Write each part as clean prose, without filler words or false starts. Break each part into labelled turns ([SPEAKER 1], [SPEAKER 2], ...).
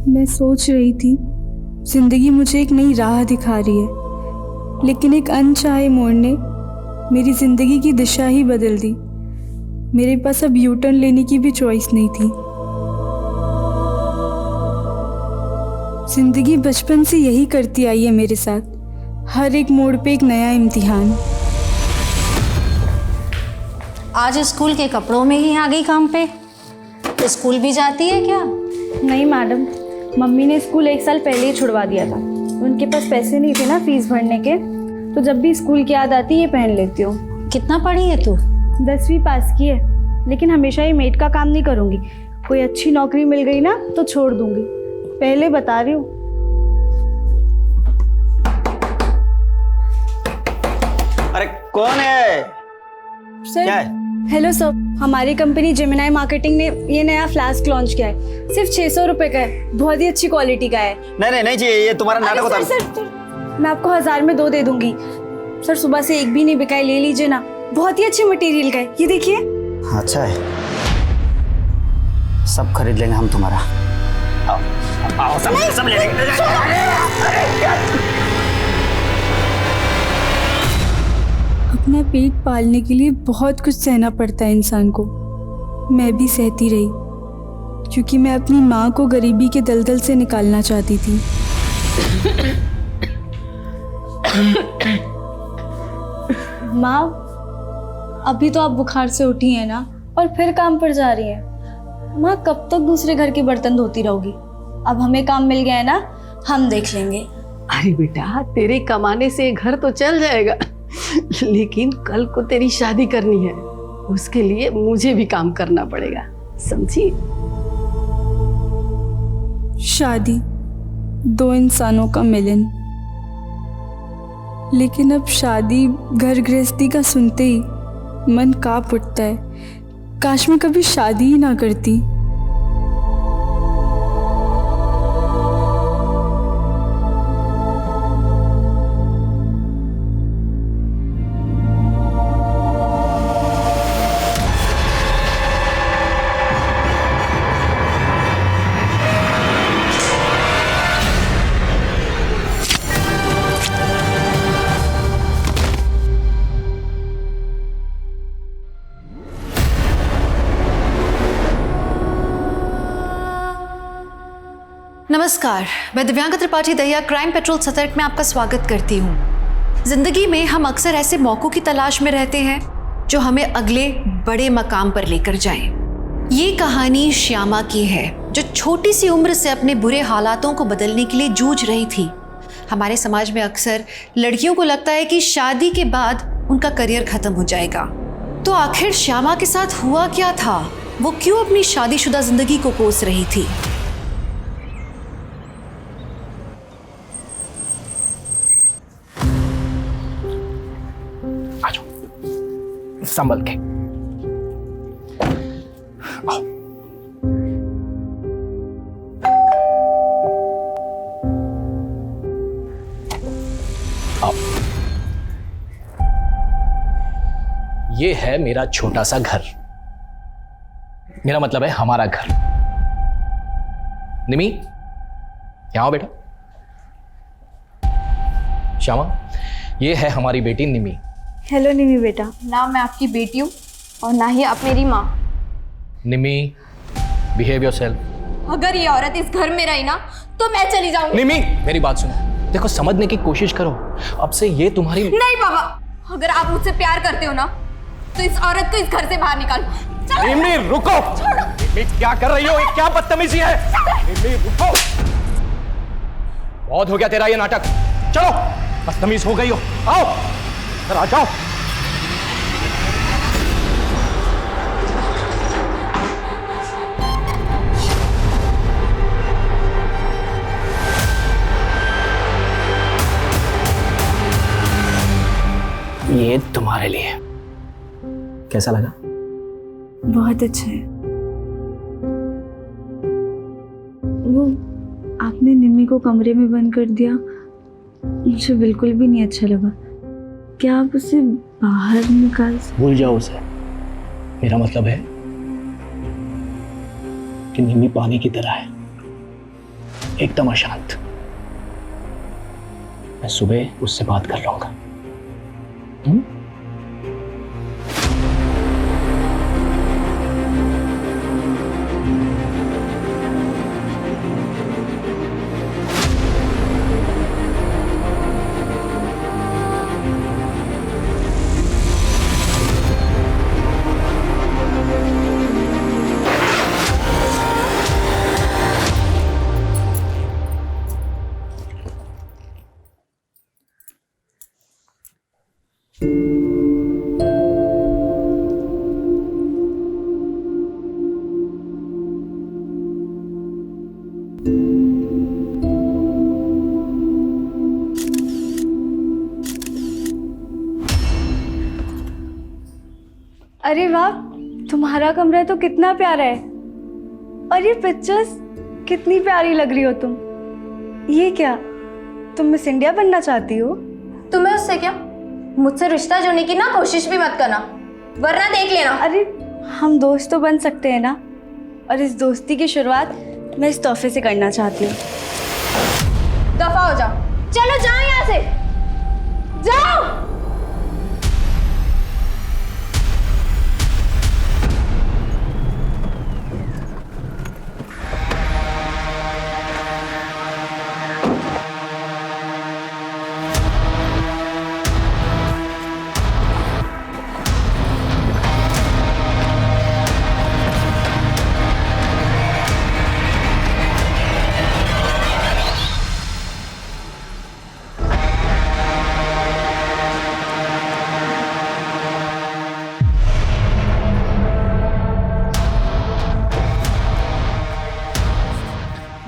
[SPEAKER 1] मैं सोच रही थी जिंदगी मुझे एक नई राह दिखा रही है, लेकिन एक अनचाहे मोड़ ने मेरी जिंदगी की दिशा ही बदल दी। मेरे पास अब यू टर्न लेने की भी चॉइस नहीं थी। जिंदगी बचपन से यही करती आई है मेरे साथ, हर एक मोड़ पे एक नया इम्तिहान।
[SPEAKER 2] आज स्कूल के कपड़ों में ही आ गई काम पे। स्कूल भी जाती है क्या?
[SPEAKER 3] नहीं मैडम, मम्मी ने स्कूल 1 साल पहले ही छुड़वा दिया था। उनके पास पैसे नहीं थे ना फीस भरने के, तो जब भी स्कूल की याद आती है ये पहन लेती हूँ।
[SPEAKER 2] कितना पढ़ी है तू?
[SPEAKER 3] 10वीं पास की है, लेकिन हमेशा ये मेड का काम नहीं करूँगी। कोई अच्छी नौकरी मिल गई ना तो छोड़ दूँगी, पहले बता रही हूँ।
[SPEAKER 4] अरे कौन है?
[SPEAKER 3] सर,
[SPEAKER 4] क्या है?
[SPEAKER 3] हेलो सर, हमारी कंपनी जेमिनाई मार्केटिंग ने ये नया फ्लास्क लॉन्च किया है। सिर्फ 600 रुपये का है, बहुत ही अच्छी क्वालिटी का है।
[SPEAKER 4] नहीं चाहिए, ये तुम्हारा नाटक होता है।
[SPEAKER 3] सर, मैं आपको 1000 में 2 दे दूंगी। सर, सुबह से एक भी नहीं बिका है, ले लीजिए ना, बहुत ही अच्छी मटेरियल का है। ये देखिए।
[SPEAKER 4] अच्छा है, सब खरीद लेंगे हम तुम्हारा। आओ सब ले लेंगे।
[SPEAKER 1] अपना पेट पालने के लिए बहुत कुछ सहना पड़ता है इंसान को। मैं भी सहती रही, क्योंकि मैं अपनी माँ को गरीबी के दलदल से निकालना चाहती थी।
[SPEAKER 3] माँ, अभी तो आप बुखार से उठी हैं ना, और फिर काम पर जा रही हैं। माँ, कब तक दूसरे घर के बर्तन धोती रहोगी? अब हमें काम मिल गया है ना, हम देख लेंगे।
[SPEAKER 5] अरे बेटा, तेरे कमाने से घर तो चल जाएगा, लेकिन कल को तेरी शादी करनी है, उसके लिए मुझे भी काम करना पड़ेगा, समझी?
[SPEAKER 1] शादी 2 इंसानों का मिलन, लेकिन अब शादी घर गृहस्थी का सुनते ही मन कांप उठता है। काश मैं कभी शादी ही ना करती।
[SPEAKER 2] नमस्कार, मैं दिव्यांका त्रिपाठी दहिया क्राइम पेट्रोल सतर्क में आपका स्वागत करती हूँ। जिंदगी में हम अक्सर ऐसे मौकों की तलाश में रहते हैं जो हमें अगले बड़े मकाम पर लेकर जाएं। ये कहानी श्यामा की है, जो छोटी सी उम्र से अपने बुरे हालातों को बदलने के लिए जूझ रही थी। हमारे समाज में अक्सर लड़कियों को लगता है कि शादी के बाद उनका करियर खत्म हो जाएगा। तो आखिर श्यामा के साथ हुआ क्या था? वो क्यों अपनी शादीशुदा जिंदगी को कोस रही थी?
[SPEAKER 6] संभल के आओ। आओ। ये है मेरा छोटा सा घर, मेरा मतलब है हमारा घर। निमी, यहाँ आओ बेटा। श्यामा, ये है हमारी बेटी निमी।
[SPEAKER 3] हेलो निमी बेटा।
[SPEAKER 7] ना मैं आपकी बेटी हूँ और ना ही आप मेरी माँ।
[SPEAKER 6] निमी, बिहेव योरसेल्फ।
[SPEAKER 7] अगर ये औरत इस घर में रही ना तो मैं चली जाऊंगी।
[SPEAKER 6] निमी, मेरी बात सुनो, देखो समझने की कोशिश करो। अब से ये तुम्हारी
[SPEAKER 7] नहीं पापा, अगर आप मुझसे प्यार करते हो ना तो इस औरत को इस घर से बाहर निकालो।
[SPEAKER 6] निमी रुको। निमी क्या कर रही हो? ये क्या बदतमीजी है? निमी रुको, बहुत हो गया तेरा ये नाटक। चलो, बदतमीज हो गई हो। आओ आ जाओ। ये तुम्हारे लिए। कैसा लगा?
[SPEAKER 1] बहुत अच्छा है। वो आपने निमी को कमरे में बंद कर दिया, मुझे बिल्कुल भी नहीं अच्छा लगा। क्या आप उसे बाहर निकाल सकते?
[SPEAKER 6] भूल जाओ उसे। मेरा मतलब है कि निमी पानी की तरह है, एकदम अशांत। मैं सुबह उससे बात कर लूंगा।
[SPEAKER 3] अरे वाह, तुम्हारा कमरा तो कितना प्यारा है। और ये पिक्चर्स कितनी प्यारी लग रही हो तुम। ये क्या, तुम मिस इंडिया बनना चाहती हो?
[SPEAKER 7] तुम्हें उससे क्या? मुझसे रिश्ता जोड़ने की ना कोशिश भी मत करना, वरना देख लेना।
[SPEAKER 3] अरे हम दोस्त तो बन सकते हैं ना, और इस दोस्ती की शुरुआत मैं इस तोहफे से करना चाहती हूँ।
[SPEAKER 7] दफा हो जाओ, चलो जाओ यहाँ से, जाओ।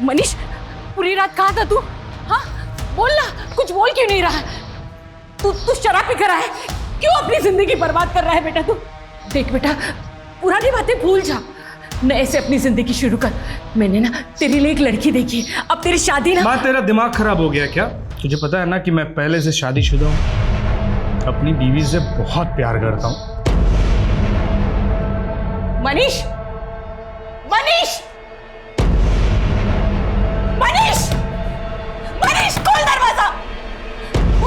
[SPEAKER 8] मनीष, पूरी रात कहाँ था तू? हाँ बोल ना, कुछ बोल क्यों नहीं रहा? तू शराब पी कर रहा है, क्यों अपनी जिंदगी बर्बाद कर रहा है बेटा तू? देख बेटा, पुरानी बातें भूल जा, नए से अपनी जिंदगी शुरू कर। मैंने ना तेरे लिए एक लड़की देखी, अब तेरी शादी ना।
[SPEAKER 9] माँ, तेरा दिमाग खराब हो गया क्या? तुझे पता है ना कि मैं पहले से शादीशुदा हूँ, अपनी बीवी से बहुत प्यार करता हूँ।
[SPEAKER 8] मनीष, मनीष, मनीष, मनीष, खोल दरवाजा,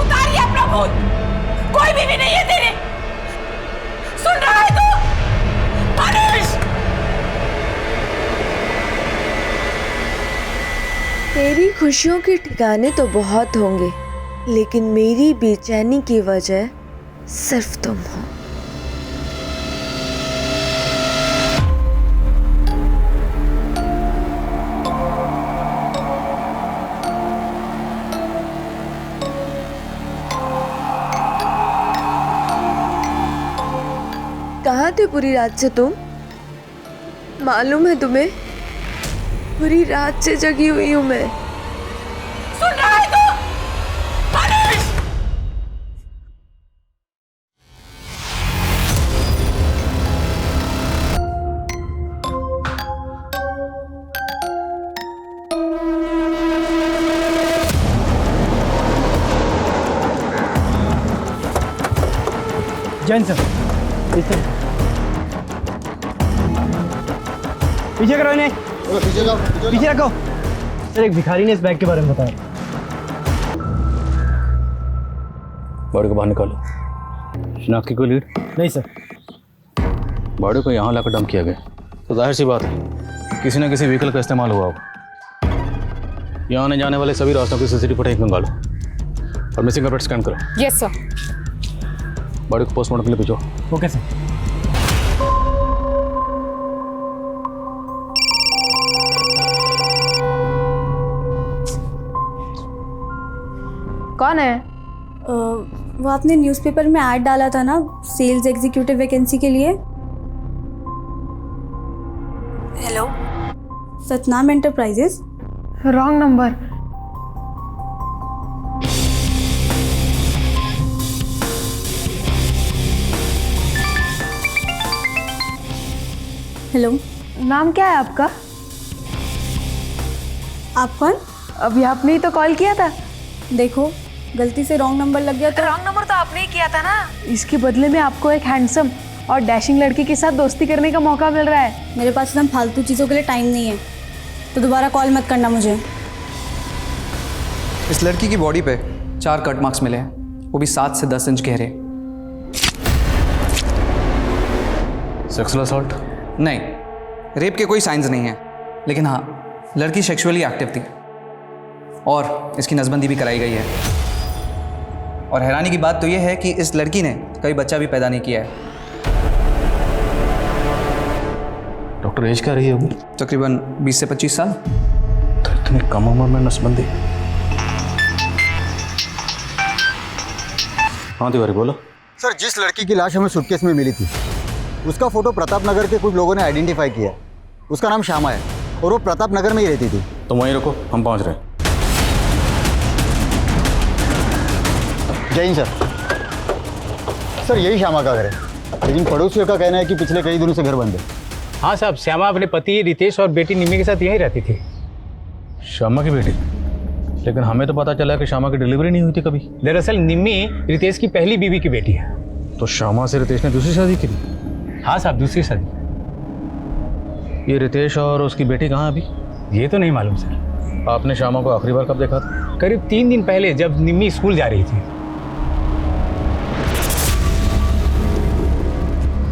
[SPEAKER 8] उतारिए अपना भूत, कोई भी नहीं है तेरे। सुन रहा है तू? मनीष!
[SPEAKER 10] तेरी खुशियों के ठिकाने तो बहुत होंगे, लेकिन मेरी बेचैनी की वजह सिर्फ तुम हो। कहाँ थे पूरी रात से तुम? मालूम है तुम्हें, पूरी रात से जगी हुई हूँ मैं।
[SPEAKER 8] सुन रहा है तू? मनीष!
[SPEAKER 4] जैन सर, पीछे करो इन्हें, पीछे रखो। सर, एक भिखारी ने इस बैग के बारे में बताया।
[SPEAKER 11] बॉडी को बाहर निकालो। शिनाख्त की कोई लीड?
[SPEAKER 4] नहीं सर।
[SPEAKER 11] बॉडी को यहाँ लाकर डंप किया गया, तो जाहिर सी बात है किसी न किसी व्हीकल का इस्तेमाल हुआ होगा। यहाँ आने जाने वाले सभी रास्तों की सीसीटीवी फुटेज निकालो और मिसिंग कल्प्रिट स्कैन करो।
[SPEAKER 8] Yes sir.
[SPEAKER 11] बॉडी को पोस्टमार्टम के लिए भेजो।
[SPEAKER 4] Okay sir.
[SPEAKER 3] कौन है? वो आपने न्यूज़पेपर में ऐड डाला था ना, सेल्स एग्जीक्यूटिव वैकेंसी के लिए। Hello, Satnam enterprises.
[SPEAKER 8] Wrong number.
[SPEAKER 3] Hello,
[SPEAKER 8] नाम क्या है आपका?
[SPEAKER 3] आप कौन?
[SPEAKER 8] अभी आपने ही तो कॉल किया था।
[SPEAKER 3] देखो, गलती से रॉन्ग नंबर लग गया तो।
[SPEAKER 8] रॉन्ग नंबर तो आपने ही किया था ना। इसके बदले में आपको एक हैंडसम और डैशिंग लड़की के साथ दोस्ती करने का मौका मिल रहा है।
[SPEAKER 3] मेरे पास एकदम फालतू चीज़ों के लिए टाइम नहीं है, तो दोबारा कॉल मत करना मुझे।
[SPEAKER 12] इस लड़की की बॉडी पे 4 कट मार्क्स मिले हैं, वो भी 7 से 10 इंच गहरे।
[SPEAKER 11] Sexual assault?
[SPEAKER 12] नहीं, रेप के कोई साइंस नहीं है, लेकिन हाँ लड़की सेक्सुअली एक्टिव थी और इसकी नसबंदी भी कराई गई है। और हैरानी की बात तो ये है कि इस लड़की ने कभी बच्चा भी पैदा नहीं किया है।
[SPEAKER 11] डॉक्टर एज क्या रही होगी?
[SPEAKER 12] तकरीबन 20 से 25 साल।
[SPEAKER 11] तो इतनी कम उम्र में नसबंदी? हाँ तिवारी बोलो।
[SPEAKER 13] सर, जिस लड़की की लाश हमें सूटकेस में मिली थी उसका फोटो प्रताप नगर के कुछ लोगों ने आइडेंटिफाई किया है। उसका नाम श्यामा है और वो प्रताप नगर में ही रहती थी।
[SPEAKER 11] तो वहीं रुको, हम पहुंच रहे हैं।
[SPEAKER 13] जय हिंद सर। सर यही श्यामा का घर है, लेकिन पड़ोसियों का कहना है कि पिछले कई दिनों से घर बंद है।
[SPEAKER 14] हाँ साहब, श्यामा अपने पति रितेश और बेटी निम्मी के साथ यहीं रहती थी।
[SPEAKER 11] श्यामा की बेटी? लेकिन हमें तो पता चला कि श्यामा की डिलीवरी नहीं हुई थी कभी।
[SPEAKER 14] दरअसल निम्मी रितेश की पहली बीवी की बेटी है।
[SPEAKER 11] तो श्यामा से रितेश ने दूसरी शादी की थी?
[SPEAKER 14] हाँ साहब, दूसरी शादी।
[SPEAKER 11] ये रितेश और उसकी बेटी कहाँ अभी?
[SPEAKER 14] ये तो नहीं मालूम सर।
[SPEAKER 11] आपने श्यामा को आखिरी बार कब देखा था?
[SPEAKER 14] करीब 3 दिन पहले, जब निम्मी स्कूल जा रही थी।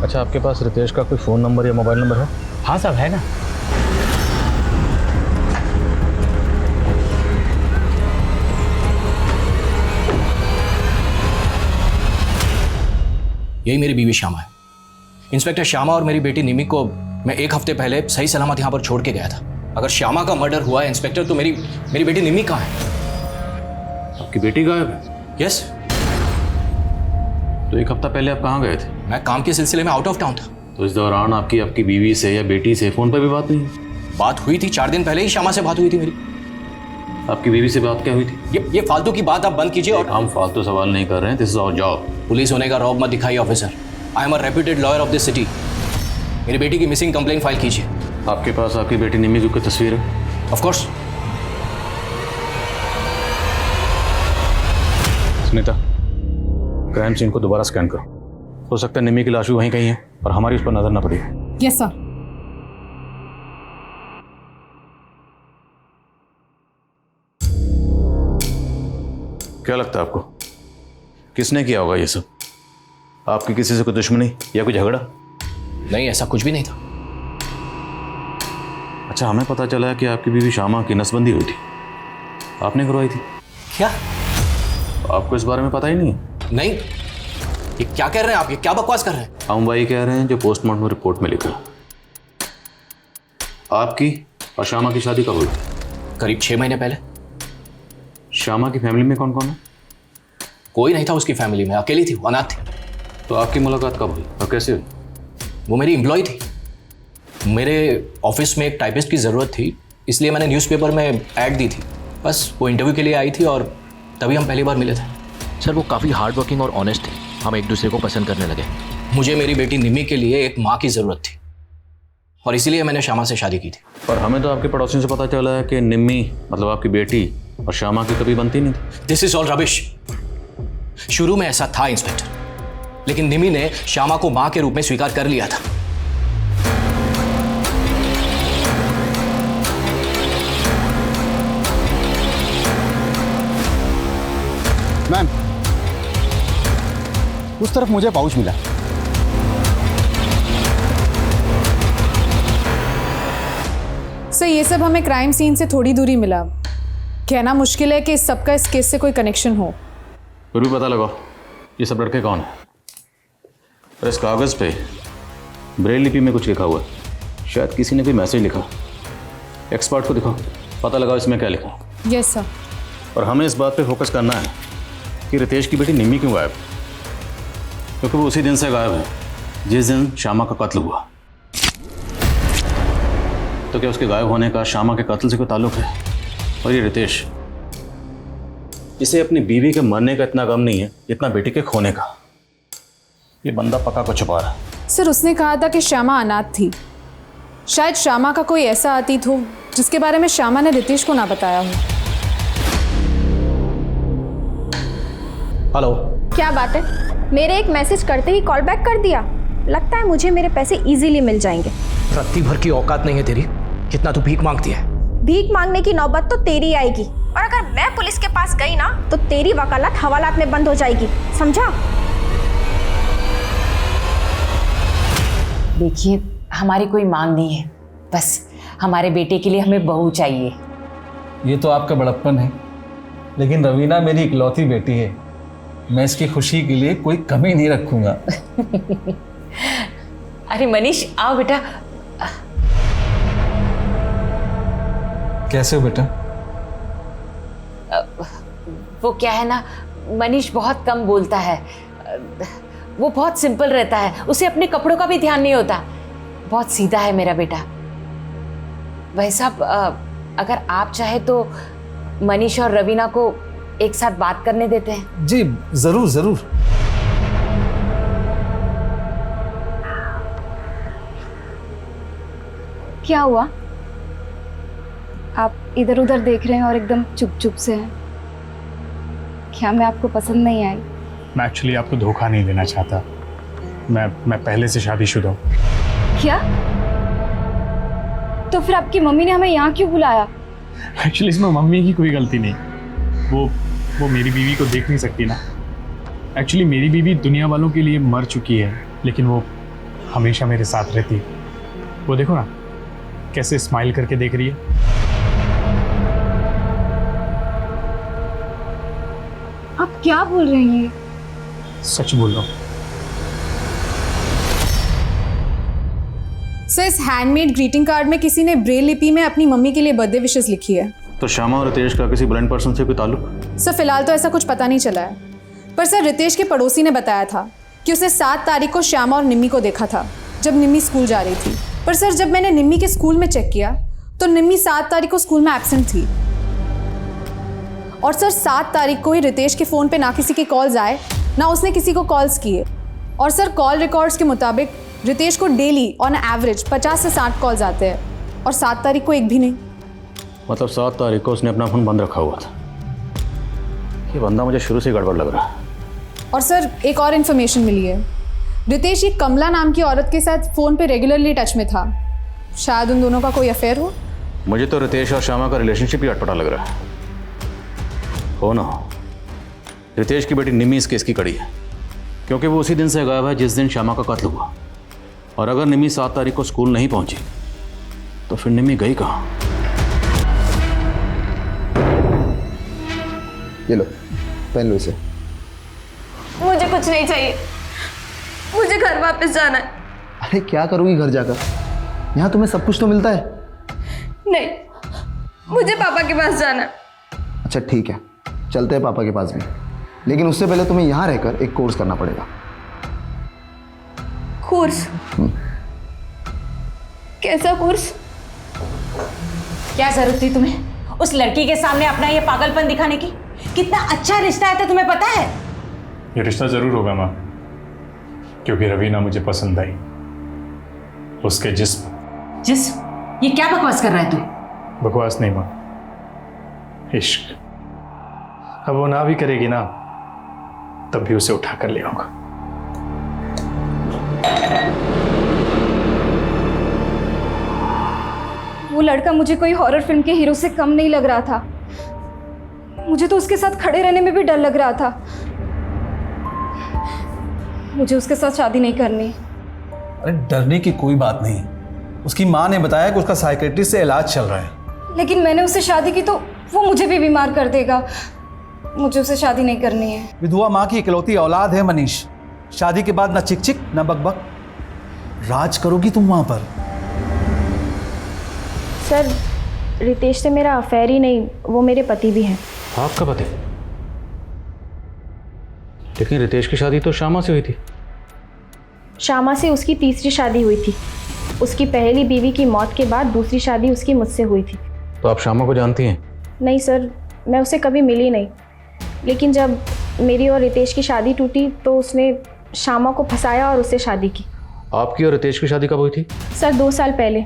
[SPEAKER 11] अच्छा, आपके पास रितेश का कोई फ़ोन नंबर या मोबाइल नंबर है?
[SPEAKER 14] हाँ साहब, है ना।
[SPEAKER 6] यही मेरी बीवी श्यामा है। इंस्पेक्टर श्यामा और मेरी बेटी निमी को मैं 1 हफ्ते पहले सही सलामत यहाँ पर छोड़ के गया था। अगर श्यामा का मर्डर हुआ है इंस्पेक्टर, तो मेरी बेटी निमी कहाँ है?
[SPEAKER 11] आपकी बेटी गायब है?
[SPEAKER 6] यस।
[SPEAKER 11] तो 1 हफ्ता पहले आप कहाँ गए थे?
[SPEAKER 6] मैं काम के सिलसिले में आउट ऑफ टाउन था।
[SPEAKER 11] तो इस दौरान आपकी बीवी से या बेटी से फ़ोन पर भी बात नहीं?
[SPEAKER 6] बात हुई थी, 4 दिन पहले ही श्यामा से बात हुई थी मेरी।
[SPEAKER 11] आपकी बीवी से बात क्या हुई थी?
[SPEAKER 6] ये फालतू की बात आप बंद कीजिए। और
[SPEAKER 11] हम फालतू सवाल नहीं कर रहे हैं, this is our job.
[SPEAKER 6] Police होने का रौब मत दिखाइए officer. I am a reputed lawyer of this city. मेरी बेटी की मिसिंग कंप्लेंट फाइल कीजिए।
[SPEAKER 11] आपके पास आपकी बेटी निम्मी की तस्वीर है?
[SPEAKER 6] Of course.
[SPEAKER 11] Sunita, crime scene को दोबारा स्कैन करो। हो सकता है निम्मी की लाश भी वहीं कहीं है और हमारी उस पर नजर ना पड़ी।
[SPEAKER 8] Yes sir.
[SPEAKER 11] क्या लगता है आपको, किसने किया होगा ये सब? आपकी किसी से कोई दुश्मनी या कोई झगड़ा?
[SPEAKER 6] नहीं, ऐसा कुछ भी नहीं था।
[SPEAKER 11] अच्छा, हमें पता चला है कि आपकी बीवी श्यामा की नसबंदी हुई थी, आपने करवाई थी।
[SPEAKER 6] क्या?
[SPEAKER 11] आपको इस बारे में पता ही नहीं है?
[SPEAKER 6] नहीं। ये क्या कह रहे हैं आप? ये क्या बकवास कर रहे हैं?
[SPEAKER 11] हम वही कह रहे हैं जो पोस्टमार्टम रिपोर्ट में लिखा। आपकी और श्यामा की शादी कब हुई थी?
[SPEAKER 6] करीब 6 महीने पहले।
[SPEAKER 11] श्यामा की फैमिली में कौन कौन है?
[SPEAKER 6] कोई नहीं था उसकी फैमिली में, अकेली थी, वो अनाथ थी।
[SPEAKER 11] तो आपकी मुलाकात कब हुई और कैसे हुई?
[SPEAKER 6] वो मेरी एम्प्लॉय थी। मेरे ऑफिस में एक टाइपिस्ट की ज़रूरत थी, इसलिए मैंने न्यूज़पेपर में ऐड दी थी। बस वो इंटरव्यू के लिए आई थी और तभी हम पहली बार मिले थे।
[SPEAKER 15] सर, वो काफ़ी हार्ड वर्किंग और ऑनेस्ट थे। हम एक दूसरे को पसंद करने लगे।
[SPEAKER 6] मुझे मेरी बेटी निम्मी के लिए एक माँ की ज़रूरत थी और इसीलिए मैंने श्यामा से शादी की थी।
[SPEAKER 11] पर हमें तो आपके पड़ोसियों से पता चला है कि निम्मी मतलब आपकी बेटी और श्यामा की कभी बनती नहीं थी।
[SPEAKER 6] This is all rubbish. शुरू में ऐसा था इंस्पेक्टर, लेकिन निमी ने श्यामा को मां के रूप में स्वीकार कर लिया था।
[SPEAKER 13] मैम, उस तरफ मुझे पाउच मिला।
[SPEAKER 8] सर, ये सब हमें क्राइम सीन से थोड़ी दूरी मिला। कहना मुश्किल है कि इस सबका इस केस से कोई कनेक्शन हो।
[SPEAKER 11] फिर भी पता लगाओ ये सब लड़के कौन है। और इस कागज़ पे ब्रेल लिपि में कुछ लिखा हुआ है, शायद किसी ने कोई मैसेज लिखा। एक्सपर्ट को दिखाओ, पता लगाओ इसमें क्या लिखा।
[SPEAKER 8] Yes sir.
[SPEAKER 11] और हमें इस बात पे फोकस करना है कि रितेश की बेटी निम्मी क्यों गायब, क्योंकि वो उसी दिन से गायब है जिस दिन श्यामा का कत्ल हुआ। तो क्या उसके गायब होने का श्यामा के कत्ल से कोई ताल्लुक है? और ये रितेश, इसे अपनी बीवी के मरने का इतना गम नहीं है जितना बेटी के खोने का। ये बंदा पक्का को छुपा रहा है।
[SPEAKER 8] सर, उसने कहा था कि श्यामा अनाथ थी। शायद श्यामा का कोई ऐसा अतीत हो जिसके बारे में श्यामा ने रितेश को ना बताया हो।
[SPEAKER 6] हेलो।
[SPEAKER 7] क्या बात है, मेरे एक मैसेज करते ही कॉल बैक कर दिया। लगता है मुझे मेरे पैसे इजीली मिल जाएंगे।
[SPEAKER 6] रत्ती भर की औकात नहीं है तेरी, कितना तू भीख मांगती है।
[SPEAKER 7] भीख मांगने की नौबत तो तेरी आएगी, और अगर मैं पुलिस के पास गई ना तो तेरी वकालत हवालात में बंद हो जाएगी, समझा?
[SPEAKER 8] देखिए, हमारी कोई मांग नहीं है, बस हमारे बेटे के लिए हमें बहू चाहिए।
[SPEAKER 11] ये तो आपका बड़प्पन है, लेकिन रवीना मेरी इकलौती बेटी है। मैं इसकी खुशी के लिए कोई कमी नहीं रखूंगा।
[SPEAKER 8] अरे मनीष, आओ बेटा।
[SPEAKER 11] कैसे हो बेटा?
[SPEAKER 8] वो क्या है ना, मनीष बहुत कम बोलता है, वो बहुत सिंपल रहता है, उसे अपने कपड़ों का भी ध्यान नहीं होता। बहुत सीधा है मेरा बेटा। वैसा अगर आप चाहे तो मनीष और रवीना को एक साथ बात करने देते हैं।
[SPEAKER 11] जी जरूर जरूर।
[SPEAKER 3] क्या हुआ? आप इधर उधर देख रहे हैं और एकदम चुप चुप से हैं। क्या मैं आपको पसंद नहीं आई?
[SPEAKER 9] मैं एक्चुअली आपको धोखा नहीं देना चाहता। मैं पहले से शादीशुदा हूँ।
[SPEAKER 3] क्या? तो फिर आपकी मम्मी ने हमें यहाँ क्यों बुलाया?
[SPEAKER 9] एक्चुअली इसमें मम्मी की कोई गलती नहीं। वो मेरी बीवी को देख नहीं सकती ना। एक्चुअली मेरी बीवी दुनिया वालों के लिए मर चुकी है, लेकिन वो हमेशा मेरे साथ रहती है। वो देखो ना कैसे स्माइल करके देख रही है।
[SPEAKER 3] आप क्या बोल रहे हैं?
[SPEAKER 9] सच बोल रहा हूँ।
[SPEAKER 16] सर, इस हैंडमेड ग्रीटिंग कार्ड में किसी ने ब्रेल लिपि में अपनी मम्मी के लिए बर्थडे विशेस लिखी है।
[SPEAKER 11] तो श्यामा और रितेश का किसी ब्लाइंड पर्सन से कोई ताल्लुक?
[SPEAKER 16] सर, फिलहाल तो ऐसा कुछ पता नहीं चला है, पर सर रितेश के पड़ोसी ने बताया था कि उसने 7 तारीख को श्यामा और निम्मी को देखा था जब निम्मी स्कूल जा रही थी। पर सर जब मैंने निम्मी के स्कूल में चेक किया तो निम्मी 7 तारीख को स्कूल में एब्सेंट थी। और सर 7 तारीख को ही रितेश के फ़ोन पे ना किसी के कॉल्स आए, ना उसने किसी को कॉल्स किए। और सर कॉल रिकॉर्ड्स के मुताबिक रितेश को डेली ऑन एवरेज 50 से 60 कॉल्स आते हैं, और 7 तारीख को एक भी नहीं।
[SPEAKER 11] मतलब 7 तारीख को उसने अपना फ़ोन बंद रखा हुआ था। ये बंदा मुझे शुरू से गड़बड़ लग रहा है।
[SPEAKER 16] और सर एक और इन्फॉर्मेशन मिली है, रितेश एक कमला नाम की औरत के साथ फ़ोन पे रेगुलरली टच में था। शायद उन दोनों का कोई अफेयर हो।
[SPEAKER 11] मुझे तो रितेश और श्यामा का रिलेशनशिप ही अटपटा लग रहा है। हो ना हो, रितेश की बेटी निम्मी इस केस की कड़ी है, क्योंकि वो उसी दिन से गायब है जिस दिन श्यामा का कत्ल हुआ। और अगर निम्मी 7 तारीख को स्कूल नहीं पहुंची तो फिर निम्मी गई कहाँ?
[SPEAKER 13] ये लो, पहन लो इसे।
[SPEAKER 7] मुझे कुछ नहीं चाहिए, मुझे घर वापस जाना है।
[SPEAKER 13] अरे क्या करोगी घर जाकर? यहाँ तुम्हें सब कुछ तो मिलता है।
[SPEAKER 7] नहीं, मुझे पापा के पास जाना है।
[SPEAKER 13] अच्छा ठीक है, चलते हैं पापा के पास भी, लेकिन उससे पहले तुम्हें यहाँ रहकर एक कोर्स करना पड़ेगा।
[SPEAKER 7] कोर्स? कैसा कोर्स?
[SPEAKER 8] क्या जरूरत थी तुम्हें उस लड़की के सामने अपना ये पागलपन दिखाने की? कितना अच्छा रिश्ता है, तो तुम्हें पता है?
[SPEAKER 9] ये रिश्ता जरूर होगा माँ, क्योंकि रवीना मुझे पसंद आई। उसके जिस्म।
[SPEAKER 8] ये क्या बकवास कर रहा है तू?
[SPEAKER 9] बकवास नहीं माँ, इश्क। अब वो ना भी करेगी ना, तब भी उसे उठा कर ले आऊंगा।
[SPEAKER 3] वो लड़का मुझे कोई हॉरर फिल्म के हीरो से कम नहीं लग रहा था। मुझे तो उसके साथ खड़े रहने में भी डर लग रहा था। मुझे उसके साथ शादी नहीं करनी।
[SPEAKER 11] अरे डरने की कोई बात नहीं, उसकी माँ ने बताया कि उसका साइकेट्रिस्ट से इलाज चल रहा है।
[SPEAKER 3] लेकिन मैंने उससे शादी की तो वो मुझे भी बीमार कर देगा। मुझे उससे शादी नहीं करनी है।
[SPEAKER 11] विधवा माँ की इकलौती औलाद है मनीष। शादी के बाद ना चिक चिक ना बकबक, राज करोगी तुम वहां पर।
[SPEAKER 3] सर, रितेश से मेरा अफेयर ही नहीं, वो मेरे पति भी हैं।
[SPEAKER 11] आपका पति? लेकिन रितेश की शादी तो श्यामा से हुई थी।
[SPEAKER 3] श्यामा से उसकी तीसरी शादी हुई थी। उसकी पहली बीवी की मौत के बाद दूसरी शादी उसकी मुझसे हुई थी।
[SPEAKER 11] तो आप श्यामा को जानती हैं?
[SPEAKER 3] नहीं सर, मैं उसे कभी मिली नहीं। लेकिन जब मेरी और रितेश की शादी टूटी तो उसने श्यामा को फंसाया और उससे शादी की।
[SPEAKER 11] आपकी और रितेश की शादी कब हुई थी?
[SPEAKER 3] सर 2 साल पहले।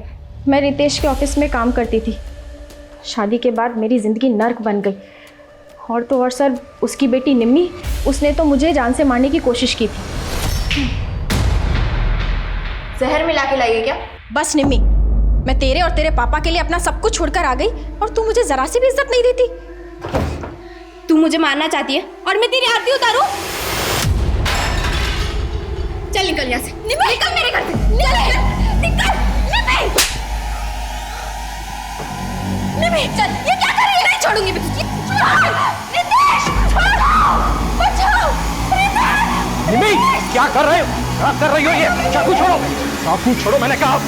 [SPEAKER 3] मैं रितेश के ऑफिस में काम करती थी। शादी के बाद मेरी ज़िंदगी नर्क बन गई। और तो और सर, उसकी बेटी निम्मी, उसने तो मुझे जान से मारने की कोशिश की थी।
[SPEAKER 7] जहर मिला के लाइए क्या? बस निम्मी, मैं तेरे और तेरे पापा के लिए अपना सब कुछ छोड़कर आ गई और तू मुझे जरा सी भी इज्जत नहीं देती। तू मुझे मारना चाहती है और मैं तेरी आरती उतारूं? चल निकल यहाँ से, निकल मेरे घर से, निकल। निमी, चल, ये क्या कर रही है? नहीं छोड़ूंगी मैं तुझे। रितेश, छोड़ो, बचाओ, रितेश।
[SPEAKER 11] निमी, क्या कर रहे हो? क्या कर रही हो ये? चाकू छोड़ो, चाकू छोड़ो, मैंने कहा।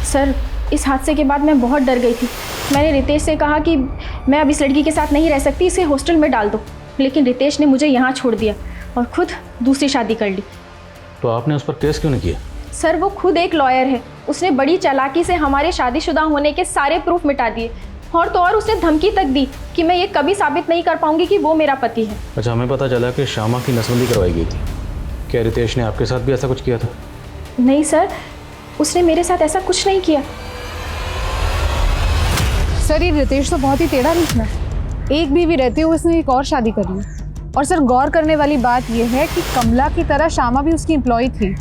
[SPEAKER 3] सर, इस हादसे के बाद मैं बहुत डर गई थी। मैंने रितेश से कहा कि मैं अब इस लड़की के साथ नहीं रह सकती, इसे हॉस्टल में डाल दो। लेकिन रितेश ने मुझे यहाँ छोड़ दिया और खुद दूसरी शादी कर ली।
[SPEAKER 11] तो आपने उस पर केस क्यों नहीं किया?
[SPEAKER 3] सर, वो खुद एक लॉयर है। उसने बड़ी चालाकी से हमारे शादीशुदा होने के सारे प्रूफ मिटा दिए और तो और उसने धमकी तक दी कि मैं ये कभी साबित नहीं कर पाऊंगी कि वो मेरा पति है।
[SPEAKER 11] अच्छा, हमें पता चला कि श्यामा की नसबंदी करवाई गई थी। क्या रितेश ने आपके साथ भी ऐसा कुछ किया था?
[SPEAKER 3] नहीं सर, उसने मेरे साथ ऐसा कुछ नहीं किया।
[SPEAKER 16] सर, ये रितेश तो बहुत ही टेढ़ा निकला। एक बीवी रहते हुए उसने एक और शादी कर ली। और सर, गौर करने वाली बात यह है कि कमला की तरह श्यामा भी उसकी एम्प्लॉय थी।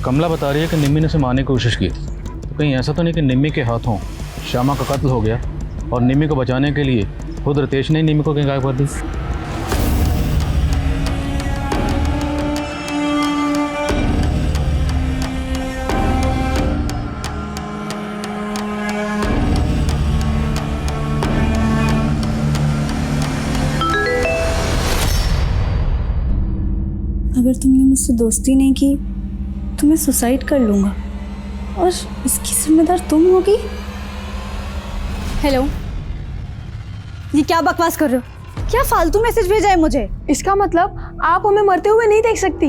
[SPEAKER 11] कमला बता रही है कि निम्मी ने उसे मारने की कोशिश की थी। तो कहीं ऐसा तो नहीं कि निम्मी के हाथों श्यामा का कत्ल हो गया और निम्मी को बचाने के लिए खुद रितेश ने निम्मी को कहीं गायब कर दी?
[SPEAKER 1] अगर तुमने मुझसे दोस्ती नहीं की तो मैं सुसाइड कर लूँगा और इसकी जिम्मेदार तुम होगी।
[SPEAKER 3] हेलो, ये क्या बकवास कर रहे हो? क्या फालतू मैसेज भेजा है मुझे?
[SPEAKER 16] इसका मतलब आप हमें मरते हुए नहीं देख सकती?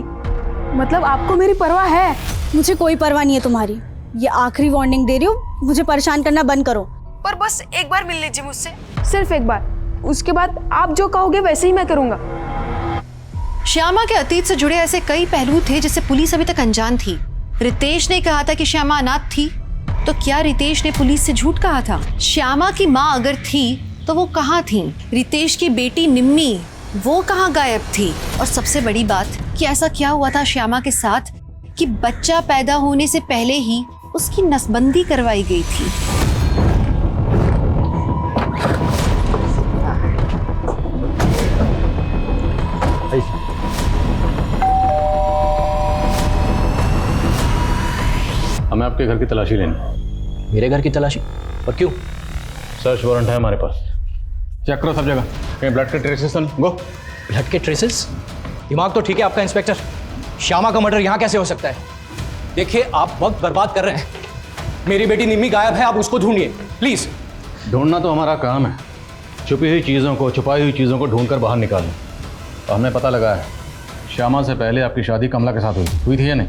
[SPEAKER 16] मतलब आपको मेरी परवाह है?
[SPEAKER 3] मुझे कोई परवाह नहीं है तुम्हारी। ये आखिरी वार्निंग दे रही हूँ, मुझे परेशान करना बंद करो।
[SPEAKER 16] पर बस एक बार मिल लीजिए मुझसे, सिर्फ एक बार। उसके बाद आप जो कहोगे वैसे ही मैं करूँगा।
[SPEAKER 2] श्यामा के अतीत से जुड़े ऐसे कई पहलू थे जिससे पुलिस अभी तक अनजान थी। रितेश ने कहा था कि श्यामा अनाथ थी, तो क्या रितेश ने पुलिस से झूठ कहा था? श्यामा की माँ अगर थी तो वो कहाँ थी? रितेश की बेटी निम्मी, वो कहाँ गायब थी? और सबसे बड़ी बात कि ऐसा क्या हुआ था श्यामा के साथ कि बच्चा पैदा होने से पहले ही उसकी नसबंदी करवाई गई थी?
[SPEAKER 11] हमें आपके घर की तलाशी लेनी।
[SPEAKER 6] मेरे घर की तलाशी? और क्यों?
[SPEAKER 11] सर्च वारंट है हमारे पास। चेक करो सब जगह, कहीं ब्लड के ट्रेसेस। गो।
[SPEAKER 6] ब्लड के ट्रेसेस? दिमाग तो ठीक है आपका इंस्पेक्टर। श्यामा का मर्डर यहाँ कैसे हो सकता है? देखिए, आप वक्त बर्बाद कर रहे हैं। मेरी बेटी निम्मी गायब है, आप उसको ढूंढिए प्लीज।
[SPEAKER 11] ढूंढना तो हमारा काम है। छुपी हुई चीज़ों को, छुपाई हुई चीज़ों को ढूंढकर बाहर निकालना। और हमें पता लगा है श्यामा से पहले आपकी शादी कमला के साथ हुई थी या नहीं?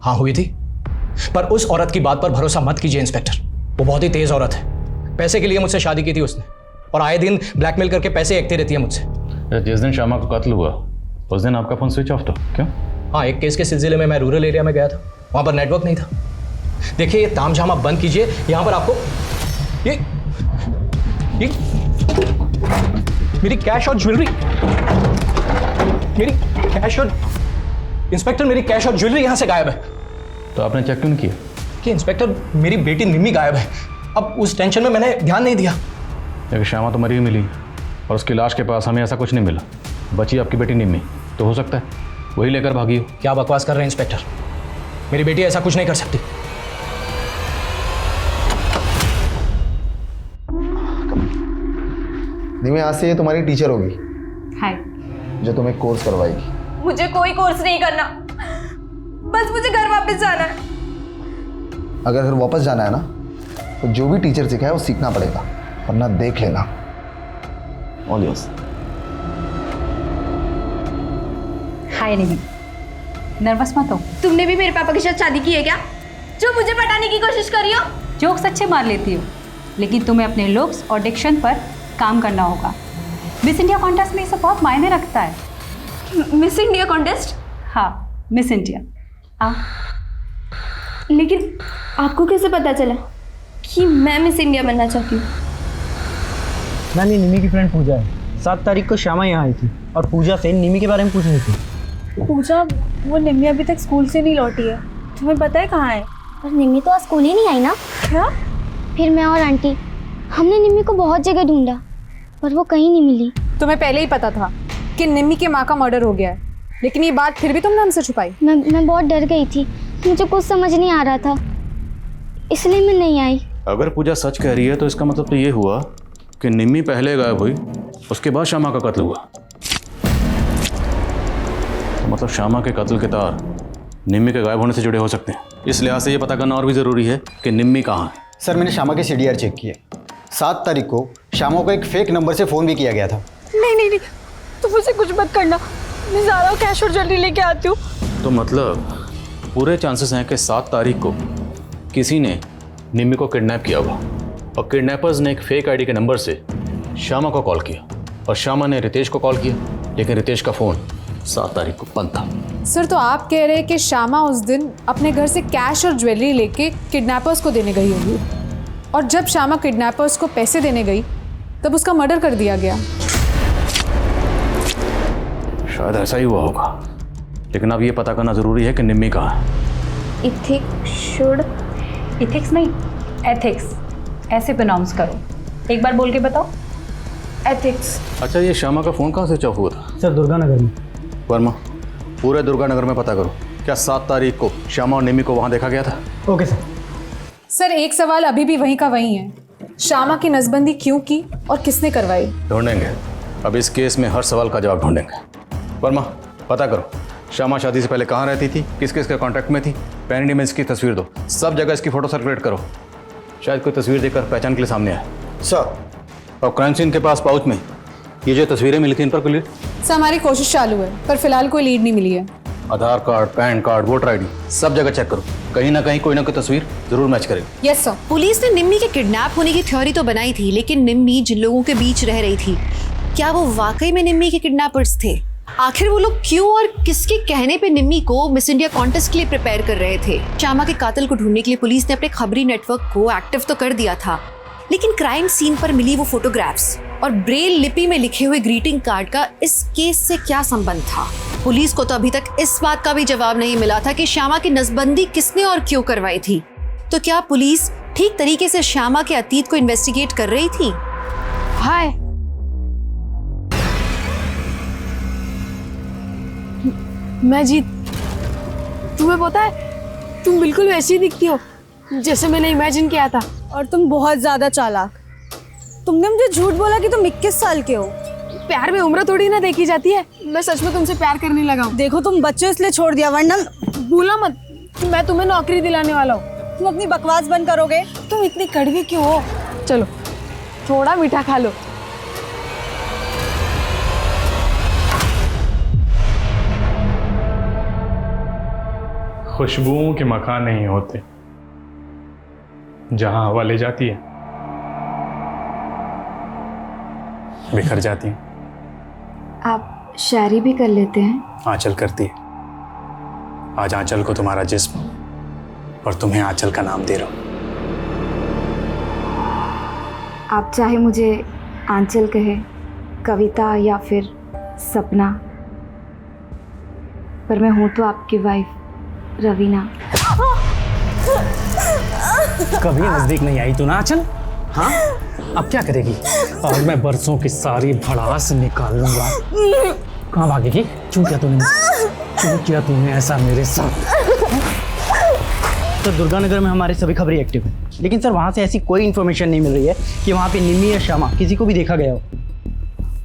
[SPEAKER 6] हाँ, हुई थी। पर उस औरत की बात पर भरोसा मत कीजिए इंस्पेक्टर। वो बहुत ही तेज औरत है। पैसे के लिए मुझसे शादी की थी उसने और आए दिन ब्लैकमेल करके पैसे एकती रहती है मुझसे।
[SPEAKER 11] जिस दिन श्यामा का कत्ल हुआ उस दिन आपका फोन स्विच ऑफ था क्यों?
[SPEAKER 6] हाँ, एक केस के सिलसिले में मैं रूरल एरिया में गया था, वहाँ पर नेटवर्क नहीं था। देखिए, ये तामझाम आप बंद कीजिए। यहाँ पर आपको ये मेरी कैश और ज्वेलरी, मेरी कैश और इंस्पेक्टर मेरी कैश और ज्वेलरी यहाँ से गायब है।
[SPEAKER 11] तो आपने चेक क्यों नहीं किया?
[SPEAKER 6] कि इंस्पेक्टर, मेरी बेटी निम्मी गायब है। अब उस टेंशन में मैंने ध्यान नहीं दिया।
[SPEAKER 11] लेकिन श्यामा तो मरी हुई मिली और उसकी लाश के पास हमें ऐसा कुछ नहीं मिला। बची आपकी बेटी निम्मी, तो हो सकता है वही लेकर भागी हो।
[SPEAKER 6] क्या बकवास कर रहे हैं इंस्पेक्टर? मेरी बेटी ऐसा कुछ नहीं कर सकती।
[SPEAKER 17] निम्मी, आज से ये तुम्हारी टीचर होगी।
[SPEAKER 7] हाय।
[SPEAKER 17] जो तुम्हें कोर्स करवाएगी।
[SPEAKER 7] मुझे कोई कोर्स नहीं करना, बस मुझे घर वापस जाना है।
[SPEAKER 17] अगर घर वापस जाना है ना, तो जो भी टीचर सिखाए वो सीखना पड़ेगा, वरना देख लेना। All yours.
[SPEAKER 7] Hi Nimi, nervous मत हो। तुमने भी मेरे पापा के साथ शादी की है क्या, जो मुझे पटाने की कोशिश कर रही हो?
[SPEAKER 18] जोक्स अच्छे मार लेती हो, लेकिन तुम्हें अपने लुक्स और डिक्शन पर काम करना होगा। मिस इंडिया कॉन्टेस्ट में ये सब बहुत मायने रखता है।
[SPEAKER 7] Miss India contest?
[SPEAKER 18] हाँ, मिस इंडिया।
[SPEAKER 7] लेकिन आपको कैसे पता चला कि मैं मिस इंडिया बनना चाहती हूँ?
[SPEAKER 4] नानी, निमी की फ्रेंड पूजा है। 7 तारीख को श्यामा यहाँ आई थी और पूजा से निमी के बारे में पूछ रही थी।
[SPEAKER 3] पूजा, वो निमी अभी तक स्कूल से नहीं लौटी है। तुम्हें पता है कहाँ है?
[SPEAKER 19] पर निमी तो आज स्कूल ही नहीं आई ना।
[SPEAKER 3] क्या?
[SPEAKER 19] फिर मैं और आंटी
[SPEAKER 3] हमने निम्मी को बहुत जगह ढूंढा पर वो कहीं नहीं मिली।
[SPEAKER 16] तुम्हें पहले ही पता था कि निम्मी की माँ का मर्डर हो गया है, लेकिन ये बात फिर भी तुमने हमसे छुपाई।
[SPEAKER 3] मैं बहुत डर गई थी, मुझे कुछ समझ नहीं आ रहा था, इसलिए मैं नहीं आई।
[SPEAKER 11] अगर पूजा सच कह रही है तो इसका मतलब तो ये हुआ कि निम्मी पहले गायब हुई, उसके बाद श्यामा का कत्ल हुआ। तो मतलब श्यामा के कत्ल के तार निम्मी के गायब होने से जुड़े हो सकते हैं। इस लिहाज से ये पता करना और भी ज़रूरी है कि निम्मी कहाँ है।
[SPEAKER 13] सर मैंने श्यामा के CDR चेक किए। 7 तारीख को श्यामा को एक फेक नंबर से फ़ोन भी किया गया था।
[SPEAKER 3] नहीं, तुम मुझे कुछ मत करना, मैं सारा कैश और ज्वेलरी लेके आती हूँ।
[SPEAKER 11] तो मतलब पूरे चांसेस हैं कि 7 तारीख को किसी ने निम्मी को किडनैप किया होगा और किडनैपर्स ने एक फेक आईडी के नंबर से श्यामा को कॉल किया और श्यामा ने रितेश को कॉल किया, लेकिन रितेश का फ़ोन 7 तारीख को बंद था।
[SPEAKER 16] सर तो आप कह रहे हैं कि श्यामा उस दिन अपने घर से कैश और ज्वेलरी लेके किडनैपर्स को देने गई होगी, और जब श्यामा किडनैपर्स को पैसे देने गई तब उसका मर्डर कर दिया गया।
[SPEAKER 11] शायद ऐसा ही हुआ होगा, लेकिन अब ये पता करना ज़रूरी है कि निम्मी कहाँ है।
[SPEAKER 18] इथिक्स नहीं, एथिक्स ऐसे प्रोनाउंस करो। एक बार बोल के बताओ। एथिक्स।
[SPEAKER 11] अच्छा, ये श्यामा का फ़ोन कहाँ स्विच ऑफ हुआ था?
[SPEAKER 4] सर दुर्गानगर में।
[SPEAKER 11] वर्मा, पूरे दुर्गानगर में पता करो, क्या 7 तारीख को श्यामा और निम्मी को वहाँ देखा गया था?
[SPEAKER 4] Okay sir.
[SPEAKER 16] सर एक सवाल अभी भी वहीं का वहीं है, श्यामा की नसबंदी क्यों की और किसने करवाई?
[SPEAKER 11] ढूंढेंगे, अब इस केस में हर सवाल का जवाब ढूंढेंगे। वर्मा, पता करो श्यामा शादी से पहले कहाँ रहती थी, किस किस के कॉन्टैक्ट में थी, पैनिडी में इसकी तस्वीर दो, सब जगह इसकी फ़ोटो सर्कुलेट करो, शायद कोई तस्वीर देखकर पहचान के लिए सामने आए।
[SPEAKER 13] सर।
[SPEAKER 11] और क्राइम सीन के पास पाउच में ये जो तस्वीरें मिली थी, इन पर कोई लीड?
[SPEAKER 16] सर हमारी कोशिश चालू है, पर फिलहाल कोई लीड नहीं मिली है।
[SPEAKER 11] Aadhaar card, PAN card, voter ID सब जगह चेक करो, कहीं ना कहीं कोई ना कोई तस्वीर जरूर मैच करेगी।
[SPEAKER 16] Yes sir.
[SPEAKER 2] पुलिस ने निम्मी के किडनैप होने की थ्योरी तो बनाई थी, लेकिन निम्मी जिन लोगों के बीच रह रही थी, क्या वो वाकई में निम्मी के किडनैपर्स थे? आखिर वो लोग क्यों और किसके कहने पे निम्मी को मिस इंडिया कॉन्टेस्ट के लिए प्रिपेयर कर रहे थे? श्यामा के कातिल को ढूंढने के लिए पुलिस ने अपने खबरी नेटवर्क को एक्टिव तो कर दिया था, लेकिन क्राइम सीन पर मिली वो फोटोग्राफ्स और ब्रेल लिपि में लिखे हुए ग्रीटिंग कार्ड का इस केस से क्या संबंध था? पुलिस को तो अभी तक इस बात का भी जवाब नहीं मिला था कि श्यामा की नसबंदी किसने और क्यों करवाई थी। तो क्या पुलिस ठीक तरीके से श्यामा के अतीत को इन्वेस्टिगेट कर रही थी? हाय,
[SPEAKER 8] मैं जीत, तुम्हें पता है तुम बिल्कुल वैसी दिखती हो जैसे मैंने इमेजिन किया था।
[SPEAKER 3] और तुम बहुत ज्यादा चालाक। तुमने मुझे झूठ बोला कि तुम 21 साल के हो।
[SPEAKER 8] प्यार में उम्र थोड़ी ना देखी जाती है, मैं सच में तुमसे प्यार करने लगा हूँ।
[SPEAKER 3] देखो तुम बच्चे इसलिए छोड़ दिया, वरना
[SPEAKER 8] भूला मत कि मैं तुम्हें नौकरी दिलाने वाला हूँ।
[SPEAKER 3] तुम अपनी बकवास बंद करोगे?
[SPEAKER 8] तुम इतनी कड़वी क्यों हो? चलो थोड़ा मीठा खा लो।
[SPEAKER 9] खुशबुओं के मकान नहीं होते, जहां हवा ले जाती है बिखर जाती है।
[SPEAKER 3] आप शायरी भी कर लेते हैं?
[SPEAKER 9] आंचल करती है। आज आंचल को तुम्हारा जिस्म और तुम्हें आंचल का नाम दे रहा हूं।
[SPEAKER 3] आप चाहे मुझे आंचल कहे, कविता या फिर सपना, पर मैं हूं तो आपकी वाइफ रवीना।
[SPEAKER 14] कभी नजदीक नहीं आई तू ना आंचल? हाँ, अब क्या करेगी? आज मैं बरसों की सारी भड़ास निकाल लूंगा। कहाँ भागेगी? क्यों किया तूने ऐसा मेरे साथ?
[SPEAKER 4] तो दुर्गानगर में हमारे सभी खबरें एक्टिव हैं, लेकिन सर वहाँ से ऐसी कोई इन्फॉर्मेशन नहीं मिल रही है कि वहाँ पे निम्मी या श्यामा किसी को भी देखा गया हो।